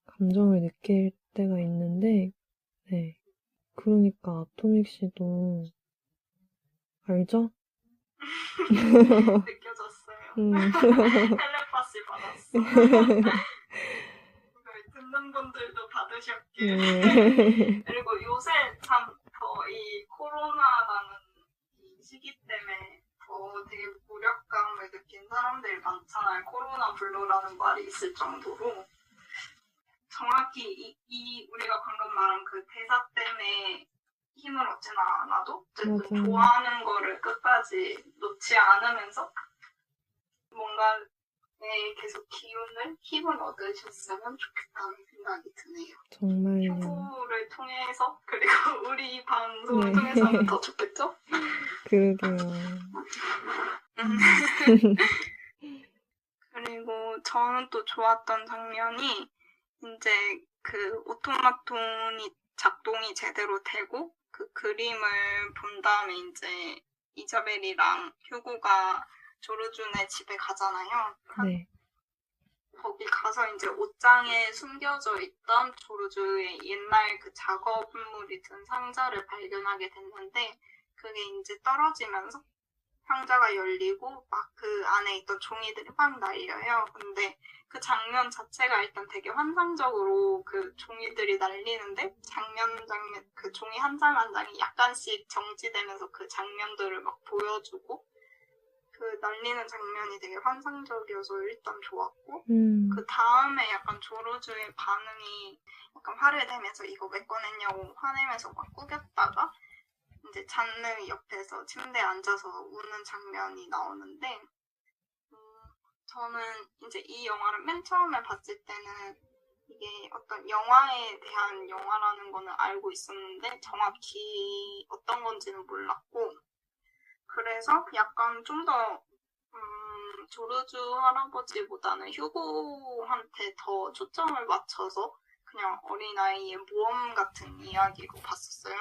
감정을 느낄 때가 있는데, 네. 그러니까 아토믹 씨도 알죠? 느껴졌어요. 텔레파시 받았어. 듣는 분들도 받으셨길. 그리고 요새 참 더 이 코로나라는 이 시기 때문에 더 되게 무력감을 느낀 사람들이 많잖아요. 코로나 블루라는 말이 있을 정도로. 정확히 우리가 방금 말한 그 대사 때문에 힘을 얻지는 않아도 어쨌든 좋아하는 거를 끝까지 놓지 않으면서 뭔가에 계속 힘을 얻으셨으면 좋겠다는 생각이 드네요. 정말요. 휴구를 통해서, 그리고 우리 방송을 통해서는 더 좋겠죠? 그러게요. 그리고 저는 또 좋았던 장면이 이제 그 오토마톤이 작동이 제대로 되고 그 그림을 본 다음에 이제 이자벨이랑 휴고가 조르준의 집에 가잖아요. 네. 거기 가서 이제 옷장에 숨겨져 있던 조르주의 옛날 그 작업물이 든 상자를 발견하게 됐는데 그게 이제 떨어지면서 상자가 열리고 막 그 안에 있던 종이들이 확 날려요. 근데 그 장면 자체가 일단 되게 환상적으로 그 종이들이 날리는데 그 종이 한 장 한 장이 약간씩 정지되면서 그 장면들을 막 보여주고 그 날리는 장면이 되게 환상적이어서 일단 좋았고 그 다음에 약간 조르주의 반응이 약간 화를 내면서 이거 왜 꺼냈냐고 화내면서 막 꾸겼다가 이제 잔느 옆에서 침대에 앉아서 우는 장면이 나오는데 저는 이제 이 영화를 맨 처음에 봤을 때는 이게 어떤 영화에 대한 영화라는 거는 알고 있었는데 정확히 어떤 건지는 몰랐고 그래서 약간 좀 더 조르주 할아버지보다는 휴고한테 더 초점을 맞춰서 그냥 어린아이의 모험 같은 이야기로 봤었어요.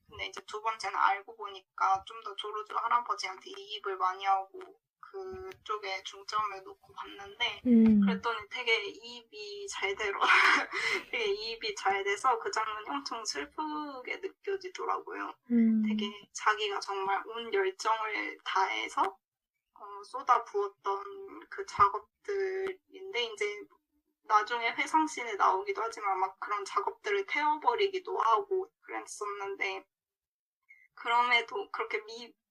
근데 이제 두 번째는 알고 보니까 좀 더 조르주 할아버지한테 이입을 많이 하고 그쪽에 중점을 놓고 봤는데 그랬더니 되게 이입이 잘 되게 이입이 잘 돼서 그 장면이 엄청 슬프게 느껴지더라고요. 되게 자기가 정말 온 열정을 다해서 쏟아 부었던 그 작업들인데 이제 나중에 회상씬에 나오기도 하지만 막 그런 작업들을 태워버리기도 하고 그랬었는데 그럼에도 그렇게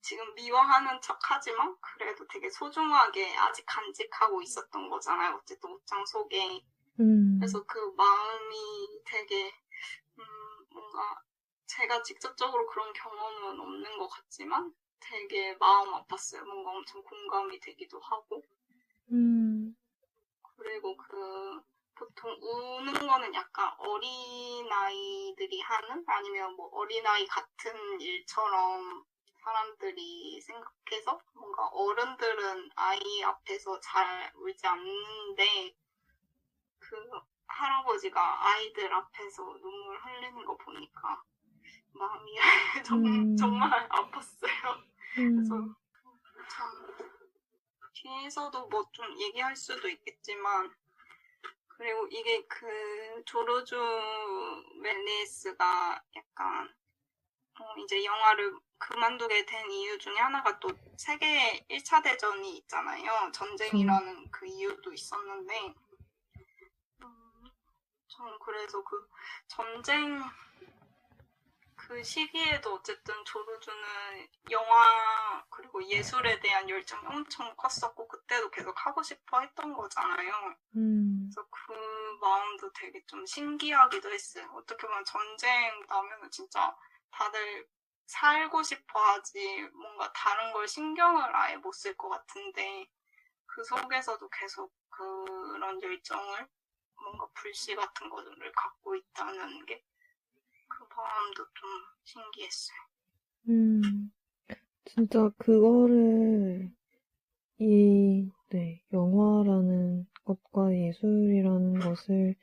지금 미워하는 척하지만 그래도 되게 소중하게 아직 간직하고 있었던 거잖아요. 어쨌든 옷장 속에. 그래서 그 마음이 되게 뭔가 제가 직접적으로 그런 경험은 없는 것 같지만 되게 마음 아팠어요. 뭔가 엄청 공감이 되기도 하고. 그리고 보통 우는 거는 약간 어린아이들이 하는 아니면 뭐 어린아이 같은 일처럼 사람들이 생각해서 뭔가 어른들은 아이 앞에서 잘 울지 않는데 그 할아버지가 아이들 앞에서 눈물 흘리는 거 보니까 마음이 정말 아팠어요. 그래서 참 뒤에서도 뭐 좀 얘기할 수도 있겠지만 그리고 이게 그 조르주 멜리스가 약간 이제 영화를 그만두게 된 이유 중에 하나가 또 세계 1차 대전이 있잖아요. 전쟁이라는 그 이유도 있었는데 저는 그래서 그 전쟁 그 시기에도 어쨌든 조르주는 영화 그리고 예술에 대한 열정이 엄청 컸었고 그때도 계속 하고 싶어 했던 거잖아요. 그래서 그 마음도 되게 좀 신기하기도 했어요. 어떻게 보면 전쟁 나면은 진짜 다들 살고 싶어 하지 뭔가 다른 걸 신경을 아예 못 쓸 것 같은데 그 속에서도 계속 그런 그런 열정을 뭔가 불씨 같은 거를 갖고 있다는 게 그 마음도 좀 신기했어요. 진짜 그거를 영화라는 것과 예술이라는 것을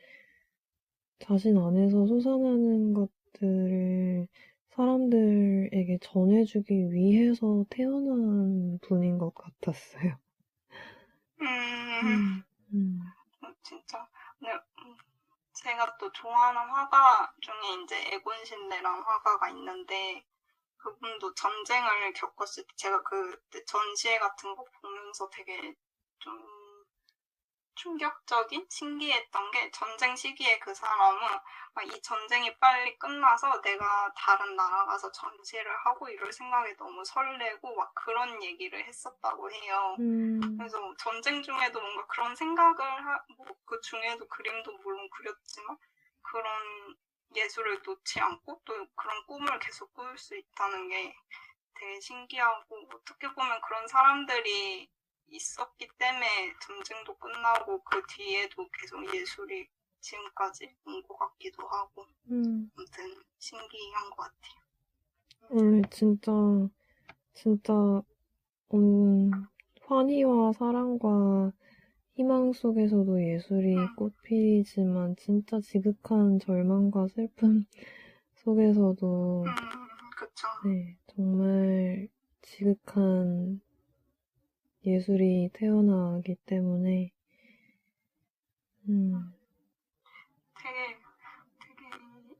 자신 안에서 솟아나는 것들을 사람들에게 전해주기 위해서 태어난 분인 것 같았어요. 진짜. 네, 제가 또 좋아하는 화가 중에 이제 에곤 실레라는 화가가 있는데 그분도 전쟁을 겪었을 때 제가 그때 전시회 같은 거 보면서 되게 좀 충격적인 신기했던 게 전쟁 시기에 그 사람은 이 전쟁이 빨리 끝나서 내가 다른 나라 가서 전시를 하고 이럴 생각에 너무 설레고 막 그런 얘기를 했었다고 해요. 그래서 전쟁 중에도 뭔가 그런 생각을 그 중에도 그림도 물론 그렸지만 그런 예술을 놓지 않고 또 그런 꿈을 계속 꾸을 수 있다는 게 되게 신기하고 어떻게 보면 그런 사람들이 있었기 때문에 전쟁도 끝나고 그 뒤에도 계속 예술이 지금까지 온 것 같기도 하고 아무튼 신기한 것 같아요. 원래 진짜 환희와 사랑과 희망 속에서도 예술이 꽃피지만 진짜 지극한 절망과 슬픔 속에서도 그쵸. 네, 정말 지극한 예술이 태어나기 때문에 되게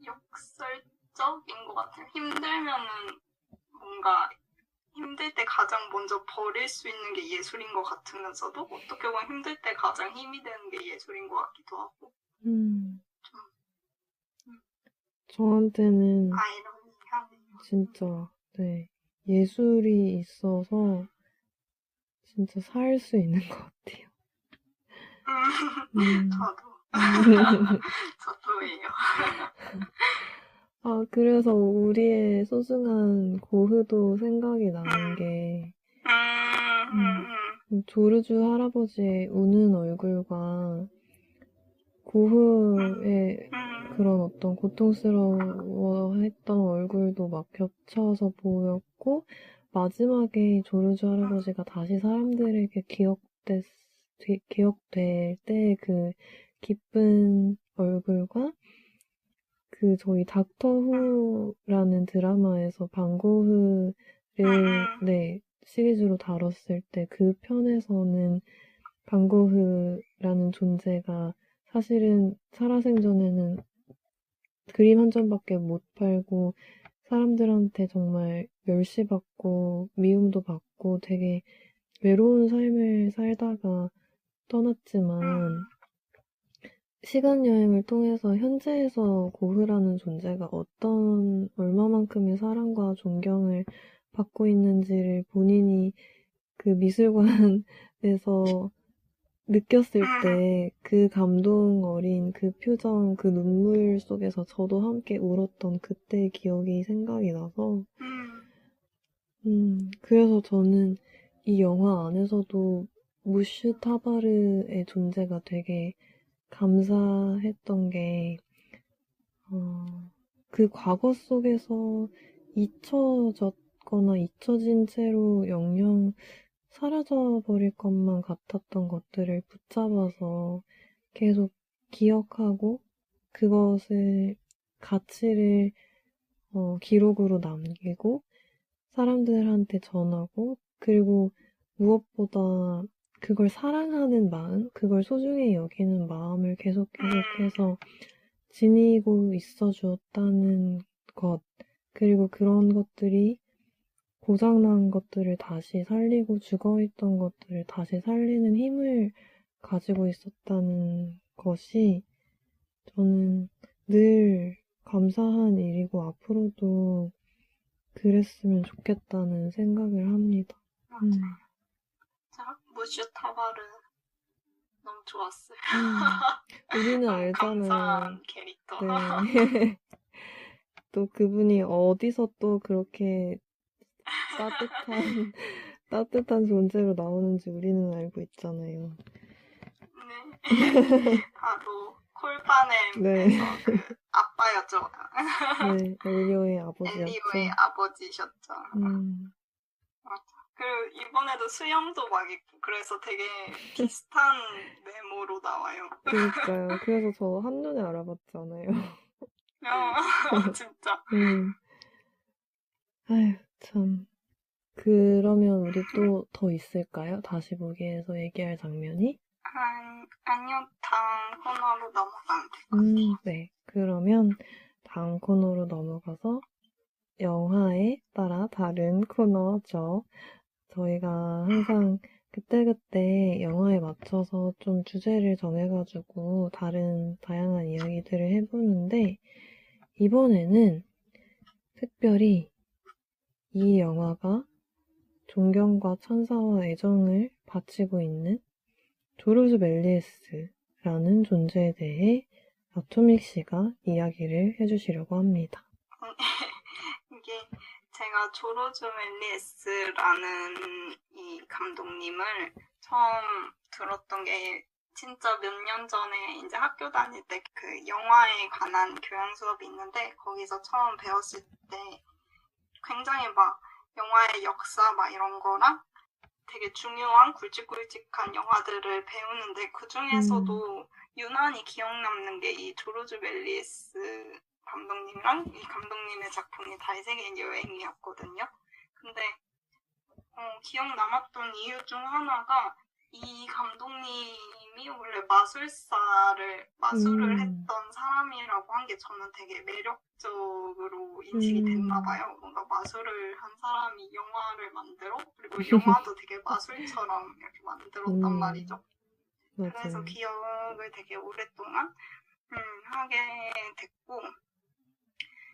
역설적인 것 같아요. 힘들면은 뭔가 힘들 때 가장 먼저 버릴 수 있는 게 예술인 것 같으면서도 어떻게 보면 힘들 때 가장 힘이 되는 게 예술인 것 같기도 하고. 저한테는 아이러니하네요. 진짜 네, 예술이 있어서 진짜 살 수 있는 것 같아요. 저도예요. 그래서 우리의 소중한 고흐도 생각이 나는 게 조르주 할아버지의 우는 얼굴과 고흐의 그런 어떤 고통스러워했던 얼굴도 막 겹쳐서 보였고 마지막에 조르주 할아버지가 다시 사람들에게 기억될 때 그 기쁜 얼굴과 그 저희 닥터 후라는 드라마에서 방고흐를 시리즈로 다뤘을 때 그 편에서는 방고흐라는 존재가 사실은 살아생전에는 그림 한 점밖에 못 팔고 사람들한테 정말 멸시받고 미움도 받고 되게 외로운 삶을 살다가 떠났지만 시간 여행을 통해서 현재에서 고흐라는 존재가 얼마만큼의 사랑과 존경을 받고 있는지를 본인이 그 미술관에서 느꼈을 때 그 감동 어린 그 표정, 그 눈물 속에서 저도 함께 울었던 그때의 기억이 생각이 나서 그래서 저는 이 영화 안에서도 무슈 타바르의 존재가 되게 감사했던 게 그 과거 속에서 잊혀졌거나 잊혀진 채로 영영 사라져버릴 것만 같았던 것들을 붙잡아서 계속 기억하고 그것을 가치를 기록으로 남기고 사람들한테 전하고 그리고 무엇보다 그걸 사랑하는 마음, 그걸 소중히 여기는 마음을 계속해서 지니고 있어 주었다는 것, 그리고 그런 것들이 고장난 것들을 다시 살리고 죽어있던 것들을 다시 살리는 힘을 가지고 있었다는 것이 저는 늘 감사한 일이고 앞으로도 그랬으면 좋겠다는 생각을 합니다. 자, 무슈 타바르 너무 좋았어요. 우리는 알잖아요. 감사한 캐릭터. 네. 또 그분이 어디서 또 그렇게 따뜻한 존재로 나오는지 우리는 알고 있잖아요. 네. 바로 콜바넴에서 네. 그 아빠였죠. 네, 엘리오의 아버지였죠. 엘리오의 아버지셨죠. 맞아. 그리고 이번에도 수염도 막 있고 그래서 되게 비슷한 외모로 나와요. 그러니까요. 그래서 저 한눈에 알아봤잖아요. 진짜. 아휴, 참. 그러면 우리 또 더 있을까요? 다시 보기에서 얘기할 장면이? 아니요, 다음 코너로 넘어가면 될 것 같아요. 네. 그러면 다음 코너로 넘어가서 영화에 따라 다른 코너죠. 저희가 항상 그때그때 영화에 맞춰서 좀 주제를 정해가지고 다양한 이야기들을 해보는데, 이번에는 특별히 이 영화가 존경과 찬사와 애정을 바치고 있는 조르주 멜리에스라는 존재에 대해 아토믹 씨가 이야기를 해주시려고 합니다. 이게 제가 조르주 멜리에스라는 이 감독님을 처음 들었던 게 진짜 몇 년 전에 이제 학교 다닐 때 그 영화에 관한 교양 수업이 있는데 거기서 처음 배웠을 때 굉장히 막 영화의 역사 막 이런 거랑 되게 중요한 굵직굵직한 영화들을 배우는데 그 중에서도 유난히 기억 남는 게 이 조르주 멜리에스 감독님이랑 이 감독님의 작품이 달세계 여행이었거든요. 근데 기억 남았던 이유 중 하나가 이 감독님이 원래 마술을 했던 사람이라고 한 게 저는 되게 매력적으로 인식이 됐나 봐요. 뭔가 마술을 한 사람이 영화를 만들어? 그리고 영화도 되게 마술처럼 이렇게 만들었단 말이죠. 맞아요. 그래서 기억을 되게 오랫동안 하게 됐고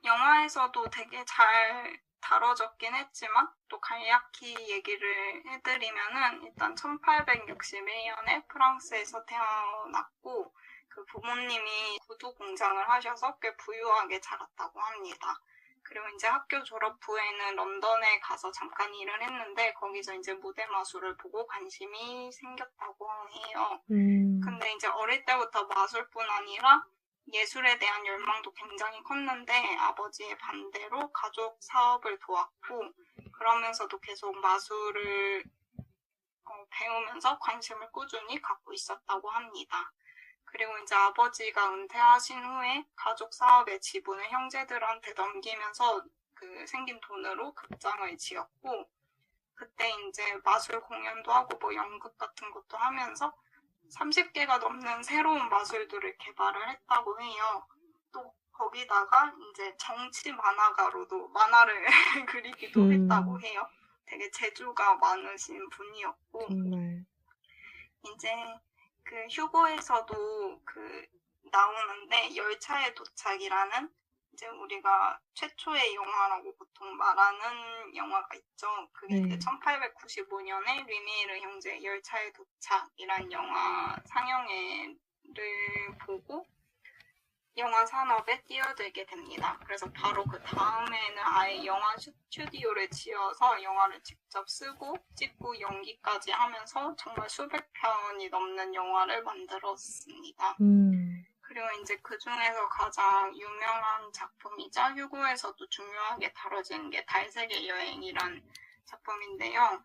영화에서도 되게 잘 다뤄졌긴 했지만 또 간략히 얘기를 해드리면은 일단 1861년에 프랑스에서 태어났고 그 부모님이 구두 공장을 하셔서 꽤 부유하게 자랐다고 합니다. 그리고 이제 학교 졸업 후에는 런던에 가서 잠깐 일을 했는데 거기서 이제 무대 마술을 보고 관심이 생겼다고 해요. 근데 이제 어릴 때부터 마술뿐 아니라 예술에 대한 열망도 굉장히 컸는데 아버지의 반대로 가족 사업을 도왔고 그러면서도 계속 마술을 배우면서 관심을 꾸준히 갖고 있었다고 합니다. 그리고 이제 아버지가 은퇴하신 후에 가족 사업의 지분을 형제들한테 넘기면서 그 생긴 돈으로 극장을 지었고 그때 이제 마술 공연도 하고 뭐 연극 같은 것도 하면서 30개가 넘는 새로운 마술들을 개발을 했다고 해요. 또 거기다가 이제 정치 만화가로도 만화를 그리기도 했다고 해요. 되게 재주가 많으신 분이었고 정말. 이제 그 휴고에서도 그 나오는데 열차의 도착이라는 이제 우리가 최초의 영화라고 보통 말하는 영화가 있죠. 그게 이제 1895년에 리미에르 형제의 열차의 도착이란 영화 상영회를 보고 영화 산업에 뛰어들게 됩니다. 그래서 바로 그 다음에는 아예 영화 스튜디오를 지어서 영화를 직접 쓰고 찍고 연기까지 하면서 정말 수백 편이 넘는 영화를 만들었습니다. 그리고 이제 그 중에서 가장 유명한 작품이자 휴고에서도 중요하게 다뤄지는 게 달세계 여행이란 작품인데요.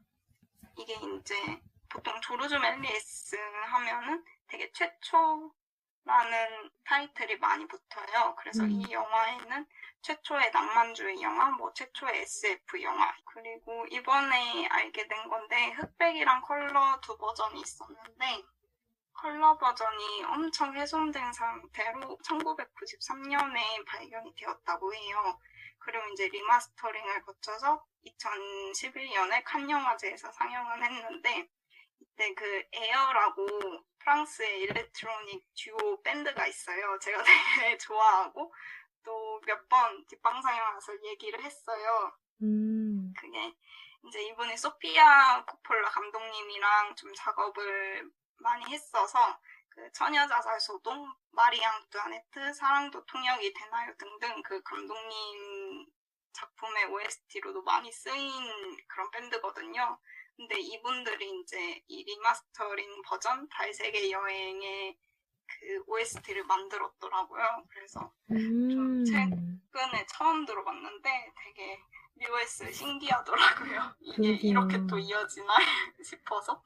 이게 이제 보통 조르주 멜리에스 하면은 되게 최초라는 타이틀이 많이 붙어요. 그래서 이 영화에는 최초의 낭만주의 영화, 뭐 최초의 SF 영화, 그리고 이번에 알게 된 건데 흑백이랑 컬러 두 버전이 있었는데 컬러 버전이 엄청 훼손된 상태로 1993년에 발견이 되었다고 해요. 그리고 이제 리마스터링을 거쳐서 2011년에 칸 영화제에서 상영을 했는데 이때 그 에어라고 프랑스의 일렉트로닉 듀오 밴드가 있어요. 제가 되게 좋아하고 또 몇 번 뒷방송에 와서 얘기를 했어요. 그게 이제 이분이 소피아 코폴라 감독님이랑 좀 작업을 많이 했어서 그 처녀자살소동, 마리 앙뚜아네트, 사랑도 통역이 되나요 등등 그 감독님 작품의 OST로도 많이 쓰인 그런 밴드거든요. 근데 이분들이 이제 이 리마스터링 버전 달세계 여행의 그 OST를 만들었더라고요. 그래서 좀 최근에 처음 들어봤는데 되게 US 신기하더라고요. 이게 이렇게 또 이어지나 싶어서.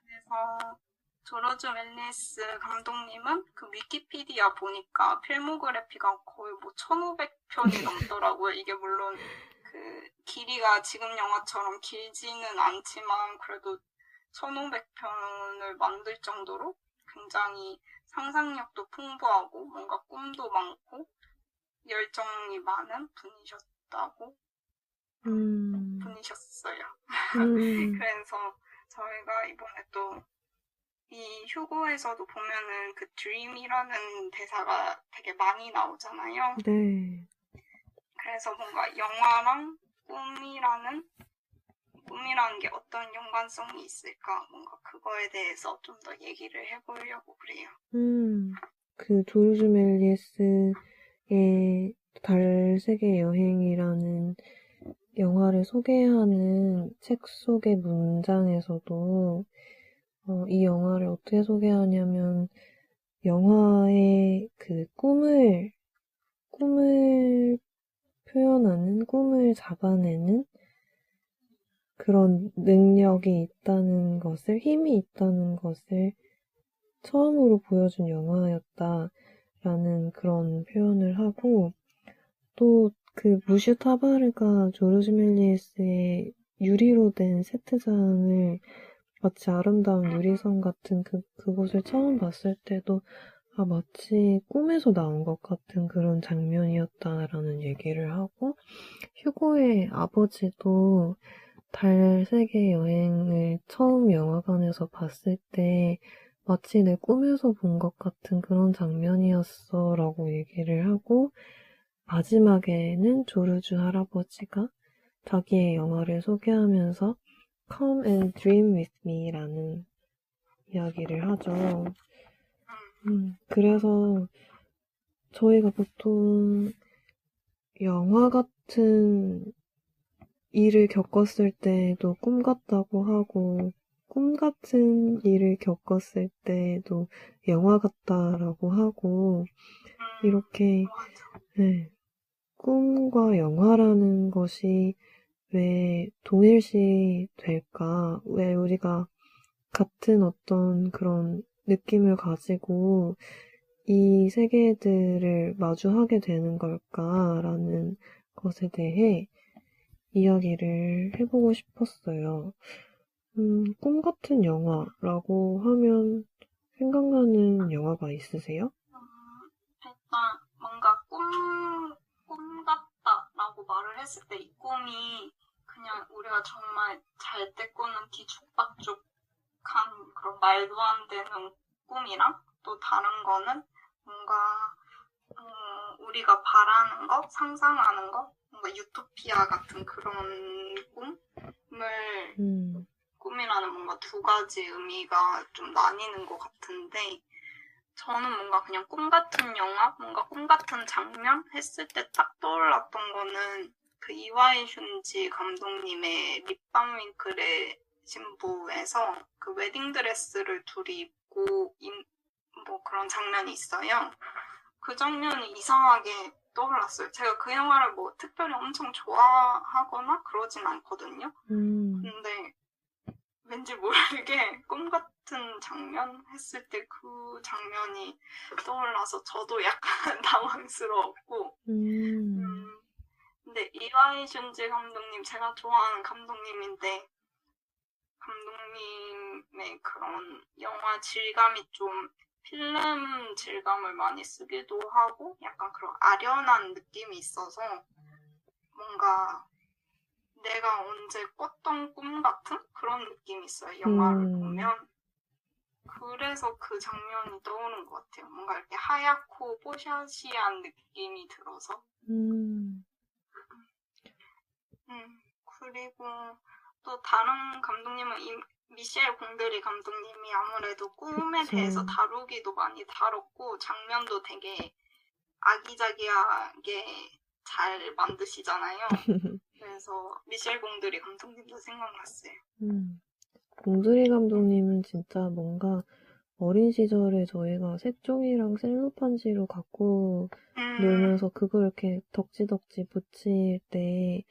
그래서 조르주 멜리스 감독님은 그 위키피디아 보니까 필모그래피가 거의 뭐 1,500편이 넘더라고요. 이게 물론 그 길이가 지금 영화처럼 길지는 않지만 그래도 1,500편을 만들 정도로 굉장히 상상력도 풍부하고 뭔가 꿈도 많고 열정이 많은 분이셨어요. 그래서 저희가 이번에 또 이 휴고에서도 보면은 그 dream이라는 대사가 되게 많이 나오잖아요. 네. 그래서 뭔가 영화랑 꿈이라는 게 어떤 연관성이 있을까? 뭔가 그거에 대해서 좀 더 얘기를 해보려고 그래요. 그 조르주 멜리스의 달세계 여행이라는 영화를 소개하는 책 속의 문장에서도 이 영화를 어떻게 소개하냐면 영화의 그 꿈을 표현하는, 꿈을 잡아내는 그런 능력이 있다는 것을, 힘이 있다는 것을 처음으로 보여준 영화였다라는 그런 표현을 하고, 또 그 무슈 타바르가 조르주 멜리에스의 유리로 된 세트장을 마치 아름다운 유리선 같은 그곳을 처음 봤을 때도 마치 꿈에서 나온 것 같은 그런 장면이었다라는 얘기를 하고, 휴고의 아버지도 달 세계 여행을 처음 영화관에서 봤을 때 마치 내 꿈에서 본 것 같은 그런 장면이었어 라고 얘기를 하고, 마지막에는 조르주 할아버지가 자기의 영화를 소개하면서 Come and Dream with me 라는 이야기를 하죠. 그래서 저희가 보통 영화 같은 일을 겪었을 때도 꿈 같다고 하고, 꿈 같은 일을 겪었을 때도 영화 같다라고 하고, 이렇게, 네, 꿈과 영화라는 것이 왜 동일시 될까? 왜 우리가 같은 어떤 그런 느낌을 가지고 이 세계들을 마주하게 되는 걸까라는 것에 대해 이야기를 해보고 싶었어요. 꿈 같은 영화라고 하면 생각나는 영화가 있으세요? 일단 뭔가 꿈 같다라고 말을 했을 때 이 꿈이 그냥 우리가 정말 잘 때 꾸는 뒤죽박죽한 그런 말도 안 되는 꿈이랑 또 다른 거는 뭔가 우리가 바라는 거, 상상하는 거, 뭔가 유토피아 같은 그런 꿈이라는 뭔가 두 가지 의미가 좀 나뉘는 것 같은데, 저는 뭔가 그냥 꿈 같은 영화, 뭔가 꿈 같은 장면 했을 때 딱 떠올랐던 거는 그 이와이 슌지 감독님의 립밤 윙클의 신부에서 그 웨딩드레스를 둘이 입고 뭐 그런 장면이 있어요. 그 장면이 이상하게 떠올랐어요. 제가 그 영화를 뭐 특별히 엄청 좋아하거나 그러진 않거든요. 근데 왠지 모르게 꿈 같은 장면 했을 때 그 장면이 떠올라서 저도 약간 당황스러웠고, 근데 이와이 슌지 감독님, 제가 좋아하는 감독님인데, 감독님의 그런 영화 질감이 좀 필름 질감을 많이 쓰기도 하고 약간 그런 아련한 느낌이 있어서 뭔가 내가 언제 꿨던 꿈 같은 그런 느낌이 있어요. 영화를 보면. 그래서 그 장면이 떠오르는 것 같아요. 뭔가 이렇게 하얗고 뽀샤시한 느낌이 들어서. 그리고 또 다른 감독님은 미셸 공드리 감독님이 아무래도 꿈에 대해서 다루기도 많이 다뤘고 장면도 되게 아기자기하게 잘 만드시잖아요. 그래서 미셸 공드리 감독님도 생각났어요. 공드리 감독님은 진짜 뭔가 어린 시절에 저희가 색종이랑 셀로판지로 갖고 놀면서 그걸 이렇게 덕지덕지 붙일 때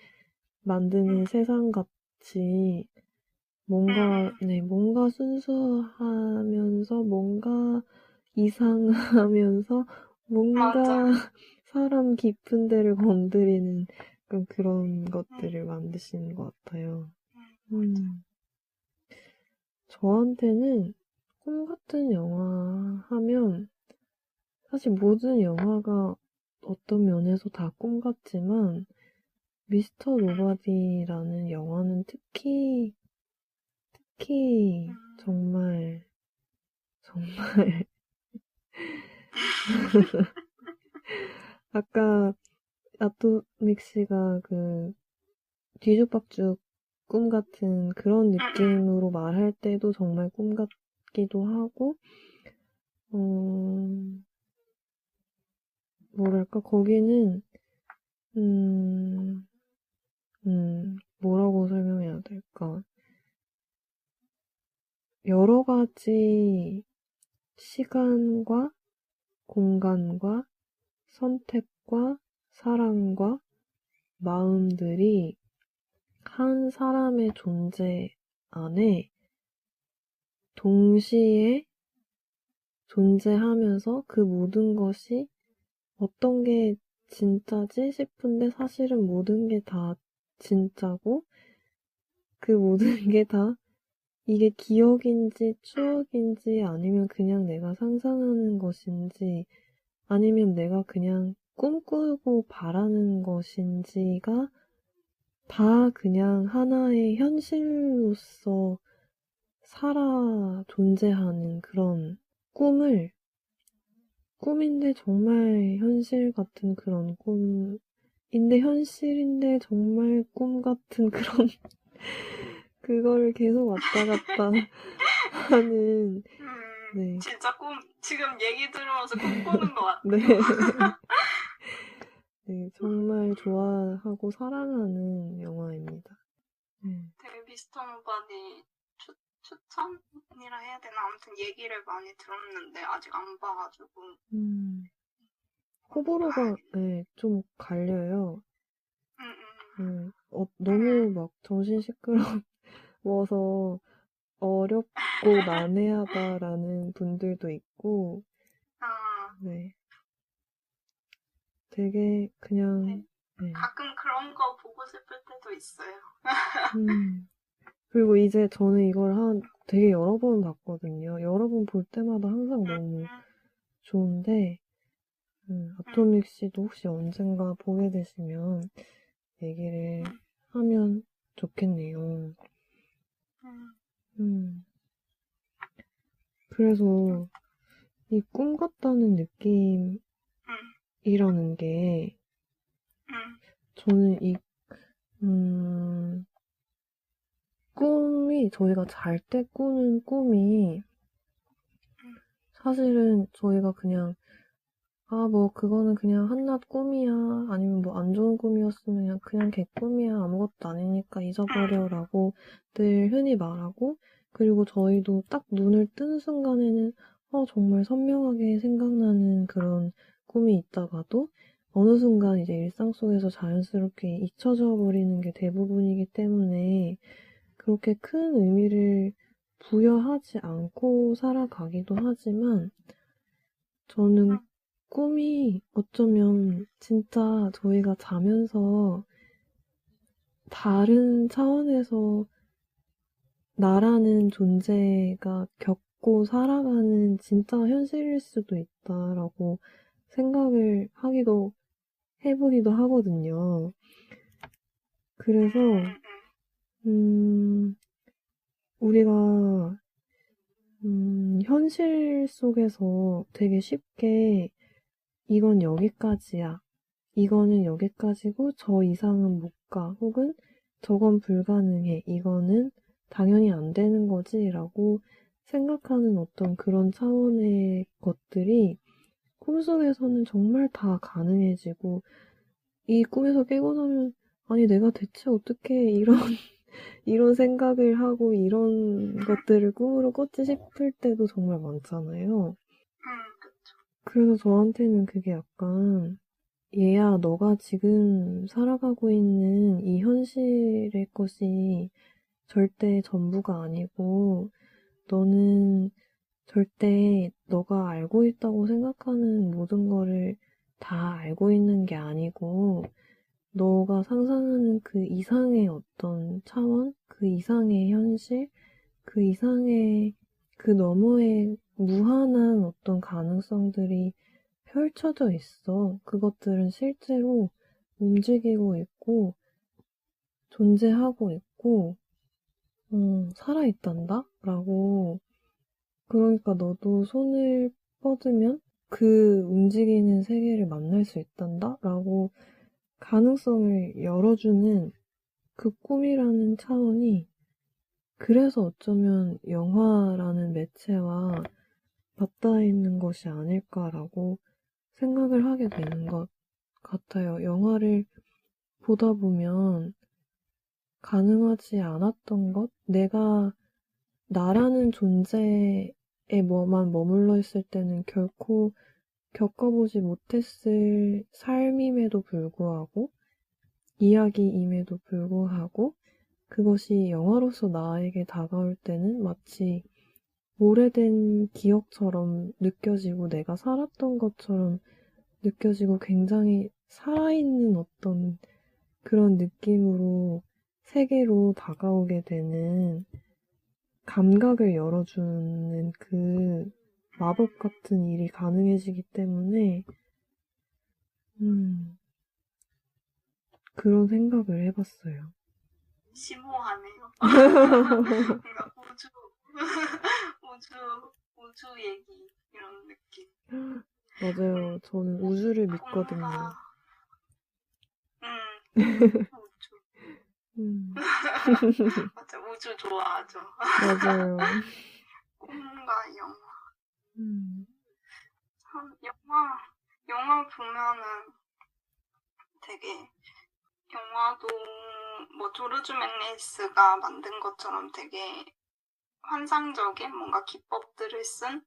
만드는 세상같이 뭔가, 뭔가 순수하면서 뭔가 이상하면서 뭔가 맞아. 사람 깊은 데를 건드리는 그런 것들을 만드시는 것 같아요. 저한테는 꿈 같은 영화 하면 사실 모든 영화가 어떤 면에서 다 꿈 같지만 미스터 노바디라는 영화는 특히 정말 아까 아토믹 씨가 그 뒤죽박죽 꿈 같은 그런 느낌으로 말할 때도 정말 꿈 같기도 하고 뭐랄까 거기는 뭐라고 설명해야 될까? 여러 가지 시간과 공간과 선택과 사랑과 마음들이 한 사람의 존재 안에 동시에 존재하면서 그 모든 것이 어떤 게 진짜지 싶은데 사실은 모든 게 다 진짜고 그 모든 게 다 이게 기억인지 추억인지 아니면 그냥 내가 상상하는 것인지 아니면 내가 그냥 꿈꾸고 바라는 것인지가 다 그냥 하나의 현실로서 살아 존재하는 그런 꿈인데 정말 현실 같은 그런 꿈인데 현실인데 정말 꿈 같은 그런 그거를 계속 왔다 갔다 하는 네. 진짜 지금 얘기 들으면서 꿈꾸는 것 같아요. 네. 네, 정말 좋아하고 사랑하는 영화입니다. 되게 미스터 노바디 추천이라 해야 되나? 아무튼 얘기를 많이 들었는데 아직 안 봐가지고. 호불호가 네, 좀 갈려요. 너무 막 정신 시끄러워서 어렵고 난해하다라는 분들도 있고, 네. 되게 그냥 네. 가끔 그런 거 보고 싶을 때도 있어요. 그리고 이제 저는 이걸 되게 여러 번 봤거든요. 여러 번 볼 때마다 항상 너무 좋은데, 아토믹 씨도 혹시 언젠가 보게 되시면 얘기를 하면 좋겠네요. 그래서 이 꿈 같다는 느낌이라는 게 저는 꿈이 저희가 잘 때 꾸는 꿈이 사실은 저희가 그냥 뭐 그거는 그냥 한낱 꿈이야 아니면 뭐 안 좋은 꿈이었으면 그냥 개꿈이야 아무것도 아니니까 잊어버려라고 늘 흔히 말하고 그리고 저희도 딱 눈을 뜨는 순간에는 정말 선명하게 생각나는 그런 꿈이 있다가도 어느 순간 이제 일상 속에서 자연스럽게 잊혀져 버리는 게 대부분이기 때문에 그렇게 큰 의미를 부여하지 않고 살아가기도 하지만 저는 꿈이 어쩌면 진짜 저희가 자면서 다른 차원에서 나라는 존재가 겪고 살아가는 진짜 현실일 수도 있다라고 생각을 해보기도 하거든요. 그래서, 우리가, 현실 속에서 되게 쉽게 이건 여기까지야. 이거는 여기까지고 저 이상은 못 가. 혹은 저건 불가능해. 이거는 당연히 안 되는 거지. 라고 생각하는 어떤 그런 차원의 것들이 꿈속에서는 정말 다 가능해지고 이 꿈에서 깨고 나면 아니, 내가 대체 어떻게 이런 생각을 하고 이런 것들을 꿈으로 꿨지 싶을 때도 정말 많잖아요. 그쵸. 그래서 저한테는 그게 약간, 얘야, 너가 지금 살아가고 있는 이 현실의 것이 절대 전부가 아니고, 너는 절대 너가 알고 있다고 생각하는 모든 거를 다 알고 있는 게 아니고, 너가 상상하는 그 이상의 어떤 차원, 그 이상의 현실, 그 이상의 그 너머의 무한한 어떤 가능성들이 펼쳐져 있어. 그것들은 실제로 움직이고 있고, 존재하고 있고, 살아있단다? 라고. 그러니까 너도 손을 뻗으면 그 움직이는 세계를 만날 수 있단다? 라고 가능성을 열어주는 그 꿈이라는 차원이 그래서 어쩌면 영화라는 매체와 맞닿아 있는 것이 아닐까라고 생각을 하게 되는 것 같아요. 영화를 보다 보면 가능하지 않았던 것, 내가 나라는 존재에 뭐만 머물러 있을 때는 결코 겪어보지 못했을 삶임에도 불구하고, 이야기임에도 불구하고, 그것이 영화로서 나에게 다가올 때는 마치 오래된 기억처럼 느껴지고 내가 살았던 것처럼 느껴지고 굉장히 살아있는 어떤 그런 느낌으로 세계로 다가오게 되는 감각을 열어주는 그 마법 같은 일이 가능해지기 때문에 그런 생각을 해봤어요. 심오하네요. 뭔가 우주 얘기 이런 느낌. 맞아요. 저는 우주를 믿거든요. 우주. 음, 맞아, 우주 좋아하죠. 맞아요. 꿈과 영화. 참, 영화 보면은 되게, 영화도 뭐 조르주 맥레이스가 만든 것처럼 되게 환상적인 뭔가 기법들을 쓴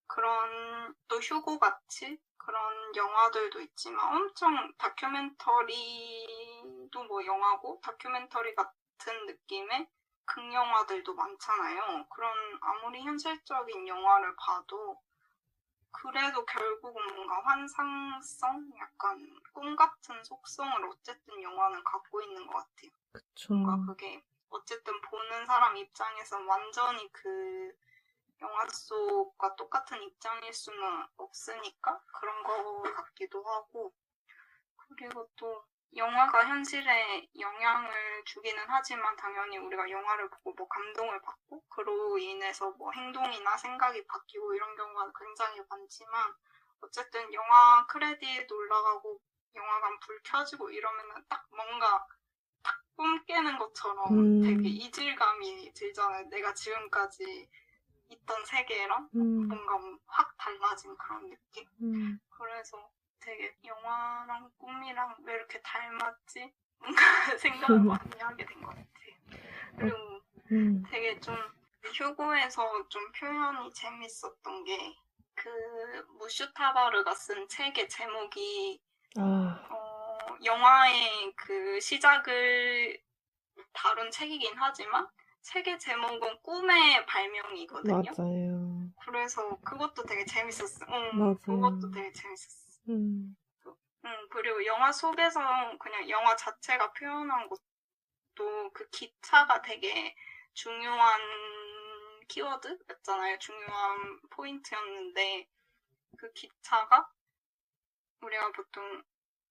그런 또 휴고같이 그런 영화들도 있지만 엄청 다큐멘터리도 뭐 영화고 다큐멘터리 같은 느낌의 극영화들도 많잖아요. 그런 아무리 현실적인 영화를 봐도 그래도 결국은 뭔가 환상성, 약간 꿈 같은 속성을 어쨌든 영화는 갖고 있는 것 같아요. 그쵸. 뭔가 그게 어쨌든 보는 사람 입장에서 완전히 그 영화 속과 똑같은 입장일 수는 없으니까 그런 거 같기도 하고, 그리고 또 영화가 현실에 영향을 주기는 하지만 당연히 우리가 영화를 보고 뭐 감동을 받고 그로 인해서 뭐 행동이나 생각이 바뀌고 이런 경우가 굉장히 많지만 어쨌든 영화 크레딧 올라가고 영화관 불 켜지고 이러면은 딱 뭔가 딱 꿈 깨는 것처럼 되게 이질감이 들잖아요. 내가 지금까지 있던 세계랑 뭔가 확 달라진 그런 느낌? 그래서 되게 영화랑 꿈이랑 왜 이렇게 닮았지? 뭔가 생각을 많이 하게 된 것 같아요. 그리고 되게 좀 휴고에서 좀 표현이 재밌었던 게 그 무슈 타바르가 쓴 책의 제목이 영화의 그 시작을 다룬 책이긴 하지만 책의 제목은 꿈의 발명이거든요. 맞아요. 그래서 그것도 되게 재밌었어. 맞아요. 그것도 되게 재밌었어. 그리고 영화 속에서 그냥 영화 자체가 표현한 것도 그 기차가 되게 중요한 키워드였잖아요. 중요한 포인트였는데 그 기차가 우리가 보통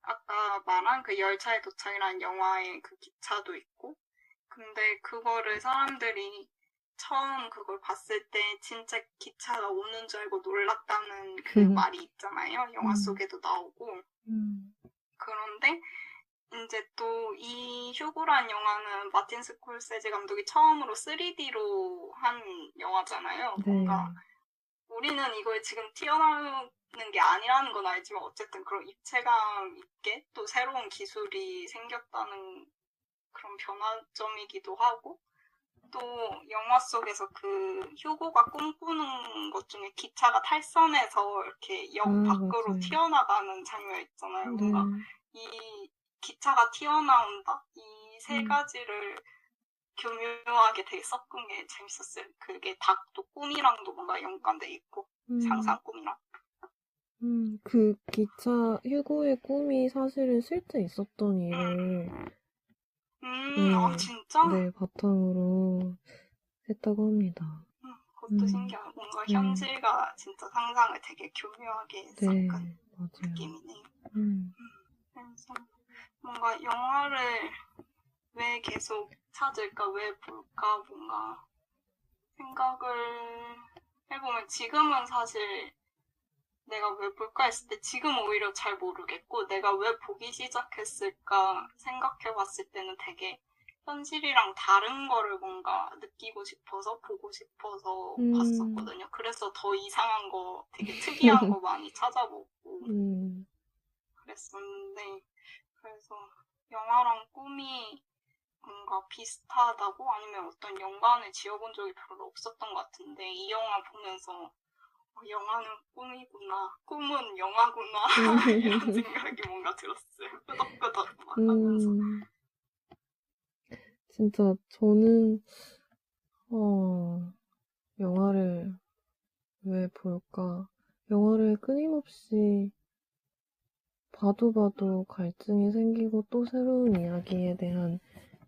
아까 말한 그 열차의 도착이라는 영화의 그 기차도 있고 근데 그거를 사람들이 처음 그걸 봤을 때 진짜 기차가 오는 줄 알고 놀랐다는 그 말이 있잖아요. 영화 속에도 나오고. 그런데 이제 또 이 휴고란 영화는 마틴 스콜세지 감독이 처음으로 3D로 한 영화잖아요. 네. 뭔가 우리는 이걸 지금 튀어나오는 게 아니라는 건 알지만 어쨌든 그런 입체감 있게 또 새로운 기술이 생겼다는 그런 변화점이기도 하고, 또 영화 속에서 그 휴고가 꿈꾸는 것 중에 기차가 탈선해서 이렇게 역 밖으로 맞아요. 튀어나가는 장면 있잖아요. 뭔가 네. 이 기차가 튀어나온다? 이 세 가지를 교묘하게 되게 섞은 게 재밌었어요. 그게 또 꿈이랑도 뭔가 연관돼 있고, 상상 꿈이랑. 그 기차 휴고의 꿈이 사실은 실제 있었던 일을 네, 진짜? 네, 바탕으로 했다고 합니다. 그것도 신기하고, 뭔가 네. 현실과 진짜 상상을 되게 교묘하게 네, 섞은 맞아요. 느낌이네요. 음. 그래서 뭔가 영화를 왜 계속 찾을까, 왜 볼까, 뭔가 생각을 해보면 지금은 사실 내가 왜 볼까 했을 때 지금 오히려 잘 모르겠고, 내가 왜 보기 시작했을까 생각해봤을 때는 되게 현실이랑 다른 거를 뭔가 느끼고 싶어서 보고 싶어서 봤었거든요. 그래서 더 이상한 거, 되게 특이한 거 많이 찾아보고 그랬었는데, 그래서 영화랑 꿈이 뭔가 비슷하다고 아니면 어떤 연관을 지어본 적이 별로 없었던 것 같은데, 이 영화 보면서 영화는 꿈이구나, 꿈은 영화구나 이런 생각이 뭔가 들었어요. 끄덕끄덕 막 하면서. 진짜 저는 영화를 왜 볼까? 영화를 끊임없이 봐도 갈증이 생기고 또 새로운 이야기에 대한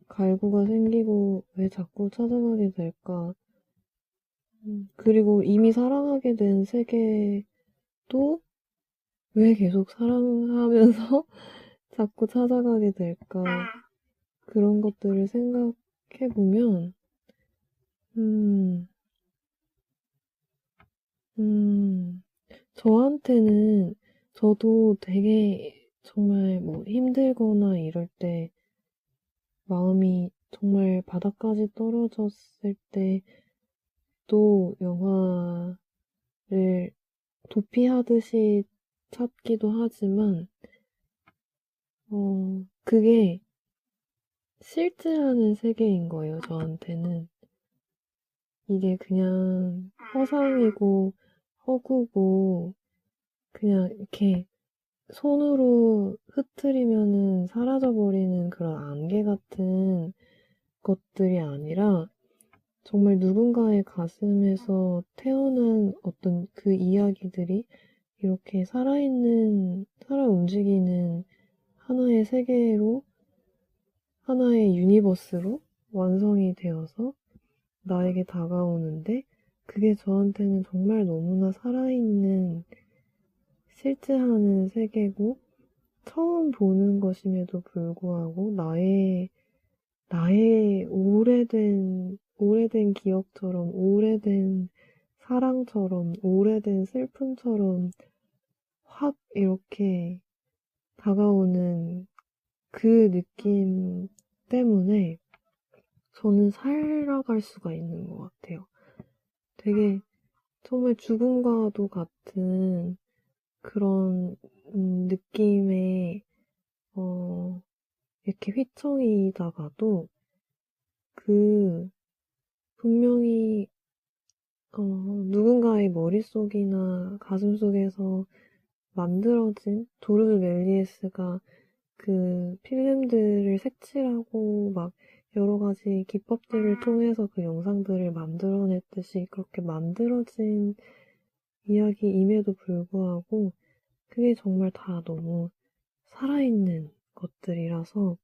갈구가 생기고 왜 자꾸 찾아가게 될까? 그리고 이미 사랑하게 된 세계도 왜 계속 사랑하면서 자꾸 찾아가게 될까? 그런 것들을 생각해보면, 저한테는 저도 되게 정말 뭐 힘들거나 이럴 때 마음이 정말 바닥까지 떨어졌을 때도 영화를 도피하듯이 찾기도 하지만, 그게 실제라는 세계인 거예요, 저한테는. 이게 그냥 허상이고 허구고 그냥 이렇게 손으로 흐트리면은 사라져버리는 그런 안개 같은 것들이 아니라 정말 누군가의 가슴에서 태어난 어떤 그 이야기들이 이렇게 살아 움직이는 하나의 세계로, 하나의 유니버스로 완성이 되어서 나에게 다가오는데, 그게 저한테는 정말 너무나 살아있는 실제하는 세계고, 처음 보는 것임에도 불구하고 나의 오래된 기억처럼, 오래된 사랑처럼, 오래된 슬픔처럼 확 이렇게 다가오는 그 느낌 때문에 저는 살아갈 수가 있는 것 같아요. 되게 정말 죽음과도 같은 그런 느낌의 이렇게 휘청이다가도 분명히 누군가의 머릿속이나 가슴속에서 만들어진 조르주 멜리에스가 그 필름들을 색칠하고 막 여러 가지 기법들을 통해서 그 영상들을 만들어냈듯이 그렇게 만들어진 이야기임에도 불구하고 그게 정말 다 너무 살아있는 것들이라서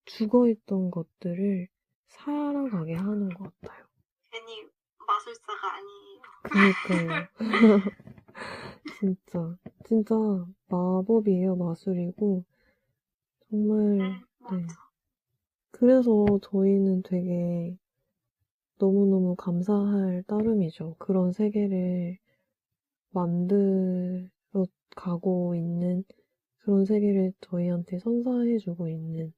죽어있던 것들을 살아가게 하는 것 같아요. 괜히 마술사가 아니에요. 그니까요. 진짜 마법이에요, 마술이고 정말 네. 그래서 저희는 되게 너무너무 감사할 따름이죠. 그런 세계를 만들어 가고 있는, 그런 세계를 저희한테 선사해주고 있는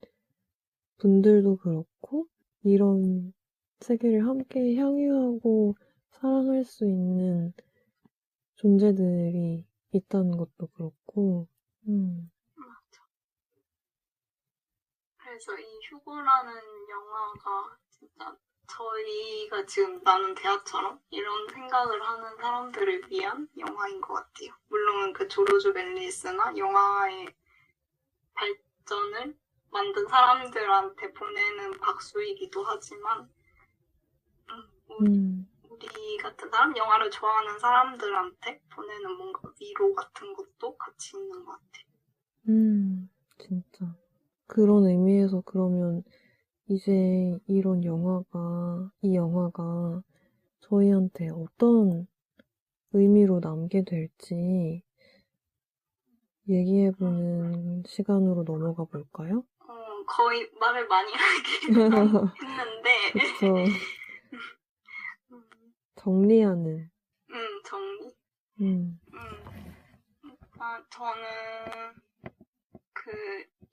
분들도 그렇고, 이런 세계를 함께 향유하고 사랑할 수 있는 존재들이 있다는 것도 그렇고, 그래서 이 휴고라는 영화가 진짜 저희가 지금 나는 대하처럼 이런 생각을 하는 사람들을 위한 영화인 것 같아요. 물론 그 조르주 멜리스나 영화의 발전을 만든 사람들한테 보내는 박수이기도 하지만 우리 같은 사람, 영화를 좋아하는 사람들한테 보내는 뭔가 위로 같은 것도 같이 있는 것 같아요. 진짜. 그런 의미에서 그러면 이제 이 영화가 저희한테 어떤 의미로 남게 될지 얘기해보는 시간으로 넘어가 볼까요? 거의 말을 많이 하긴 했는데. 그쵸. 정리하는. 정리? 저는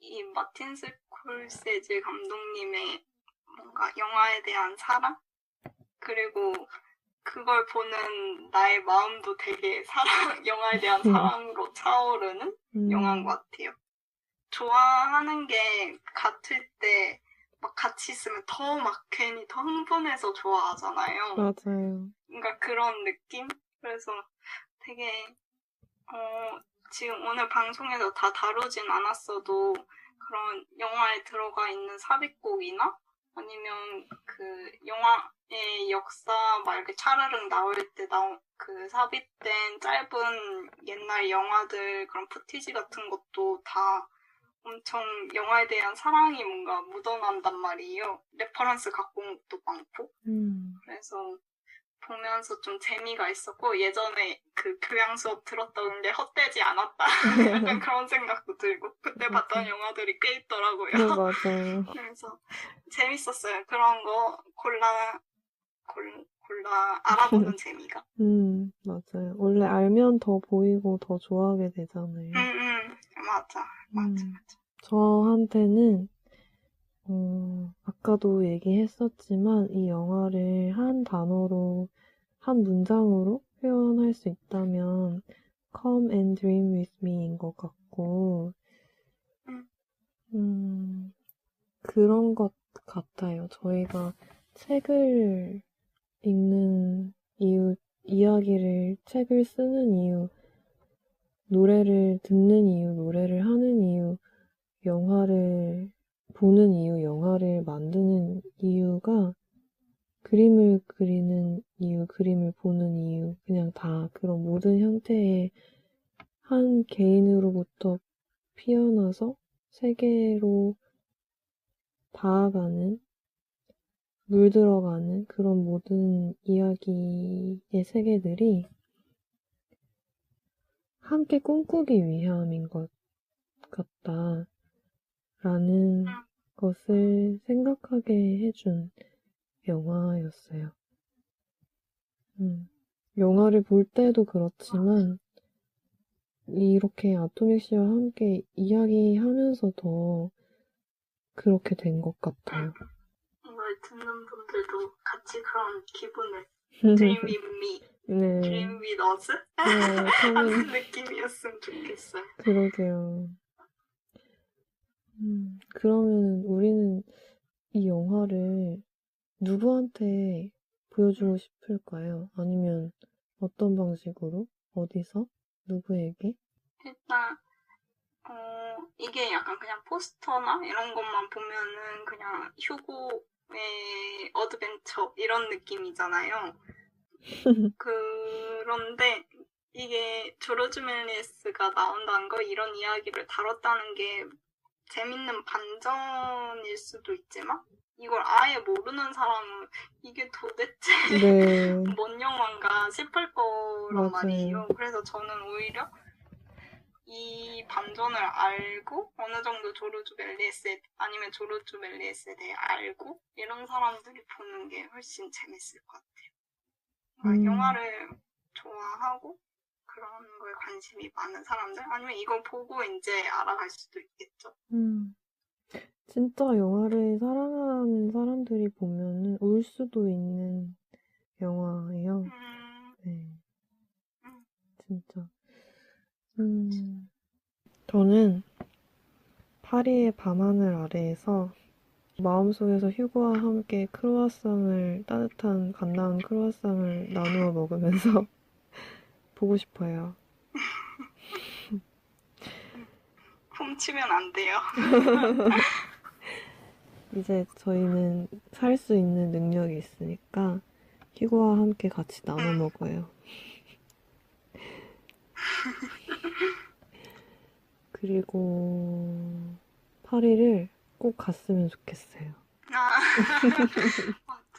이 마틴 스콜세지 감독님의 뭔가 영화에 대한 사랑? 그리고 그걸 보는 나의 마음도 되게 영화에 대한 사랑으로 차오르는 영화인 것 같아요. 좋아하는 게 같을 때 막 같이 있으면 더 막 괜히 더 흥분해서 좋아하잖아요. 맞아요. 그러니까 그런 느낌? 그래서 되게 지금 오늘 방송에서 다 다루진 않았어도 그런 영화에 들어가 있는 삽입곡이나 아니면 그 영화의 역사 막 이렇게 차르륵 나올 때 그 삽입된 짧은 옛날 영화들 그런 푸티지 같은 것도 다 엄청 영화에 대한 사랑이 뭔가 묻어난단 말이에요. 레퍼런스 갖고 온 것도 많고. 그래서 보면서 좀 재미가 있었고 예전에 그 교양 수업 들었던 게 헛되지 않았다. 약간 그런 생각도 들고 그때 봤던 영화들이 꽤 있더라고요. 맞아요. 그래서 재밌었어요. 그런 거 골라 알아보는 재미가. 맞아요. 원래 알면 더 보이고 더 좋아하게 되잖아요. 맞아. 저한테는 아까도 얘기했었지만 이 영화를 한 단어로, 한 문장으로 표현할 수 있다면 Come and Dream with me인 것 같고 그런 것 같아요. 저희가 책을 읽는 이유, 책을 쓰는 이유, 노래를 듣는 이유, 노래를 하는 이유, 영화를 보는 이유, 영화를 만드는 이유가 그림을 그리는 이유, 그림을 보는 이유, 그냥 다 그런 모든 형태의 한 개인으로부터 피어나서 세계로 닿아가는, 물들어가는 그런 모든 이야기의 세계들이 함께 꿈꾸기 위함인 것 같다라는 것을 생각하게 해준 영화였어요. 영화를 볼 때도 그렇지만 이렇게 아토믹 씨와 함께 이야기하면서 더 그렇게 된 것 같아요. 이걸 듣는 분들도 같이 그런 기분을 Dream with me, 네. Dream with us 네, 하는 느낌이었으면 좋겠어요. 그러게요. 그러면 우리는 이 영화를 누구한테 보여주고 싶을까요? 아니면 어떤 방식으로? 어디서? 누구에게? 일단 이게 약간 그냥 포스터나 이런 것만 보면은 그냥 휴고의 어드벤처 이런 느낌이잖아요. 그런데 이게 조르주 멜리스가 나온다는 거, 이런 이야기를 다뤘다는 게 재밌는 반전일 수도 있지만 이걸 아예 모르는 사람은 이게 도대체 뭔 영화인가 싶을 거란 말이에요. 그래서 저는 오히려 이 반전을 알고 어느 정도 조르주 멜리스에 아니면 조르주 멜리스에 대해 알고 이런 사람들이 보는 게 훨씬 재밌을 것 같아요. 영화를 좋아하고 그런 거에 관심이 많은 사람들 아니면 이거 보고 이제 알아갈 수도 있겠죠. 진짜 영화를 사랑하는 사람들이 보면은 울 수도 있는 영화예요. 네. 진짜. 저는 파리의 밤하늘 아래에서 마음속에서 휴고와 함께 크루아상을, 따뜻한 갓 나온 크루아상을 나누어 먹으면서 보고 싶어요. 훔치면 안 돼요. 이제 저희는 살 수 있는 능력이 있으니까 휴고와 함께 같이 나눠 먹어요. 그리고 파리를 꼭 갔으면 좋겠어요. 맞아.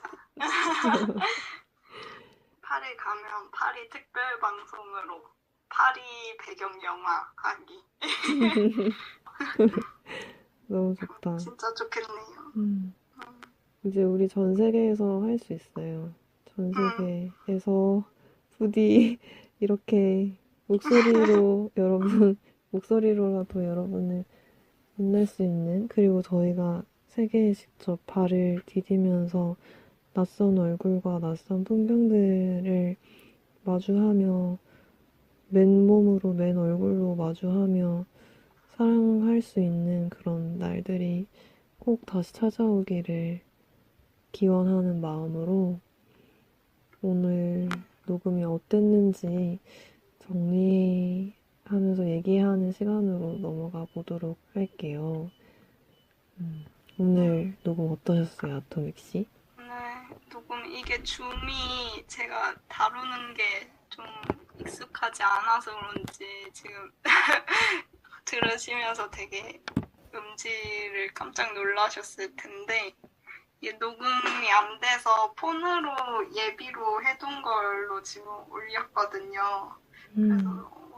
파리 가면 파리 특별 방송으로 파리 배경 영화 하기. 너무 좋다. 진짜 좋겠네요. 이제 우리 전 세계에서 할 수 있어요. 전 세계에서 부디 이렇게 목소리로라도 여러분을 만날 수 있는, 그리고 저희가 세계에 직접 발을 디디면서 낯선 얼굴과 낯선 풍경들을 마주하며 맨몸으로 맨 얼굴로 마주하며 사랑할 수 있는 그런 날들이 꼭 다시 찾아오기를 기원하는 마음으로 오늘 녹음이 어땠는지 정리하면서 얘기하는 시간으로 넘어가 보도록 할게요. 오늘 녹음 어떠셨어요, 아토믹 씨? 오늘 녹음 이게 줌이 제가 다루는 게 좀 익숙하지 않아서 그런지 지금 들으시면서 되게 음질을 깜짝 놀라셨을 텐데 이게 녹음이 안 돼서 폰으로 예비로 해둔 걸로 지금 올렸거든요. 그래서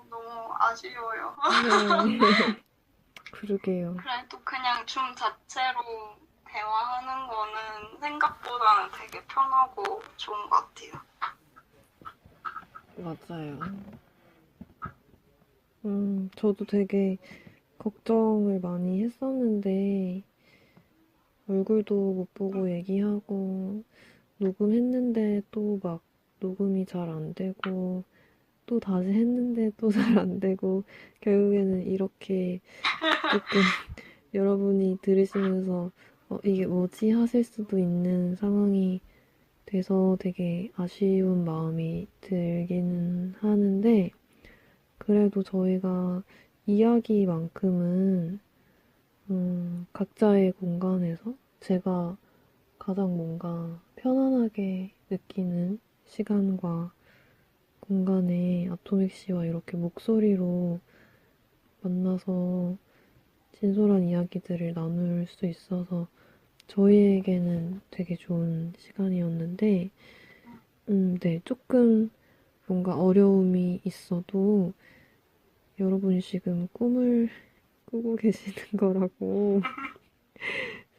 너무 아쉬워요. 네. 그러게요. 그래도 그냥 줌 자체로 대화하는 거는 생각보다는 되게 편하고 좋은 것 같아요. 맞아요. 저도 되게 걱정을 많이 했었는데, 얼굴도 못 보고 얘기하고, 녹음했는데 또 막 녹음이 잘 안 되고, 또 다시 했는데 또 잘 안 되고, 결국에는 이렇게 조금 여러분이 들으시면서 이게 뭐지? 하실 수도 있는 상황이 돼서 되게 아쉬운 마음이 들기는 하는데, 그래도 저희가 이야기만큼은 각자의 공간에서 제가 가장 뭔가 편안하게 느끼는 시간과 공간에 아토믹 씨와 이렇게 목소리로 만나서 진솔한 이야기들을 나눌 수 있어서 저희에게는 되게 좋은 시간이었는데, 네, 조금 뭔가 어려움이 있어도 여러분이 지금 꿈을 꾸고 계시는 거라고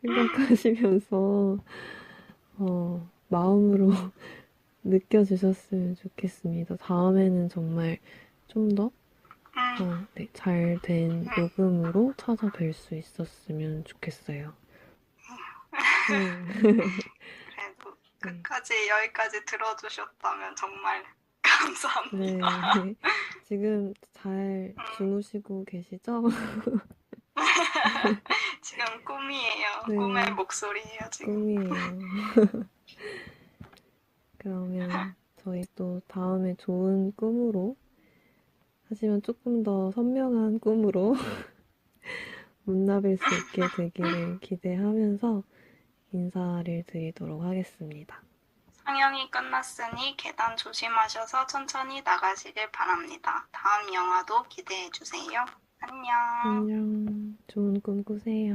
생각하시면서 마음으로 느껴주셨으면 좋겠습니다. 다음에는 정말 좀 더 네, 잘된 녹음으로 찾아뵐 수 있었으면 좋겠어요. 그래도 끝까지 여기까지 들어주셨다면 정말 감사합니다. 네, 지금 잘 주무시고 계시죠? 지금 꿈이에요. 네. 꿈의 목소리예요, 지금. 꿈이에요. 그러면 저희 또 다음에 좋은 꿈으로, 하지만 조금 더 선명한 꿈으로 만나뵐 수 있게 되기를 기대하면서 인사를 드리도록 하겠습니다. 상영이 끝났으니 계단 조심하셔서 천천히 나가시길 바랍니다. 다음 영화도 기대해주세요. 안녕. 안녕. 좋은 꿈 꾸세요.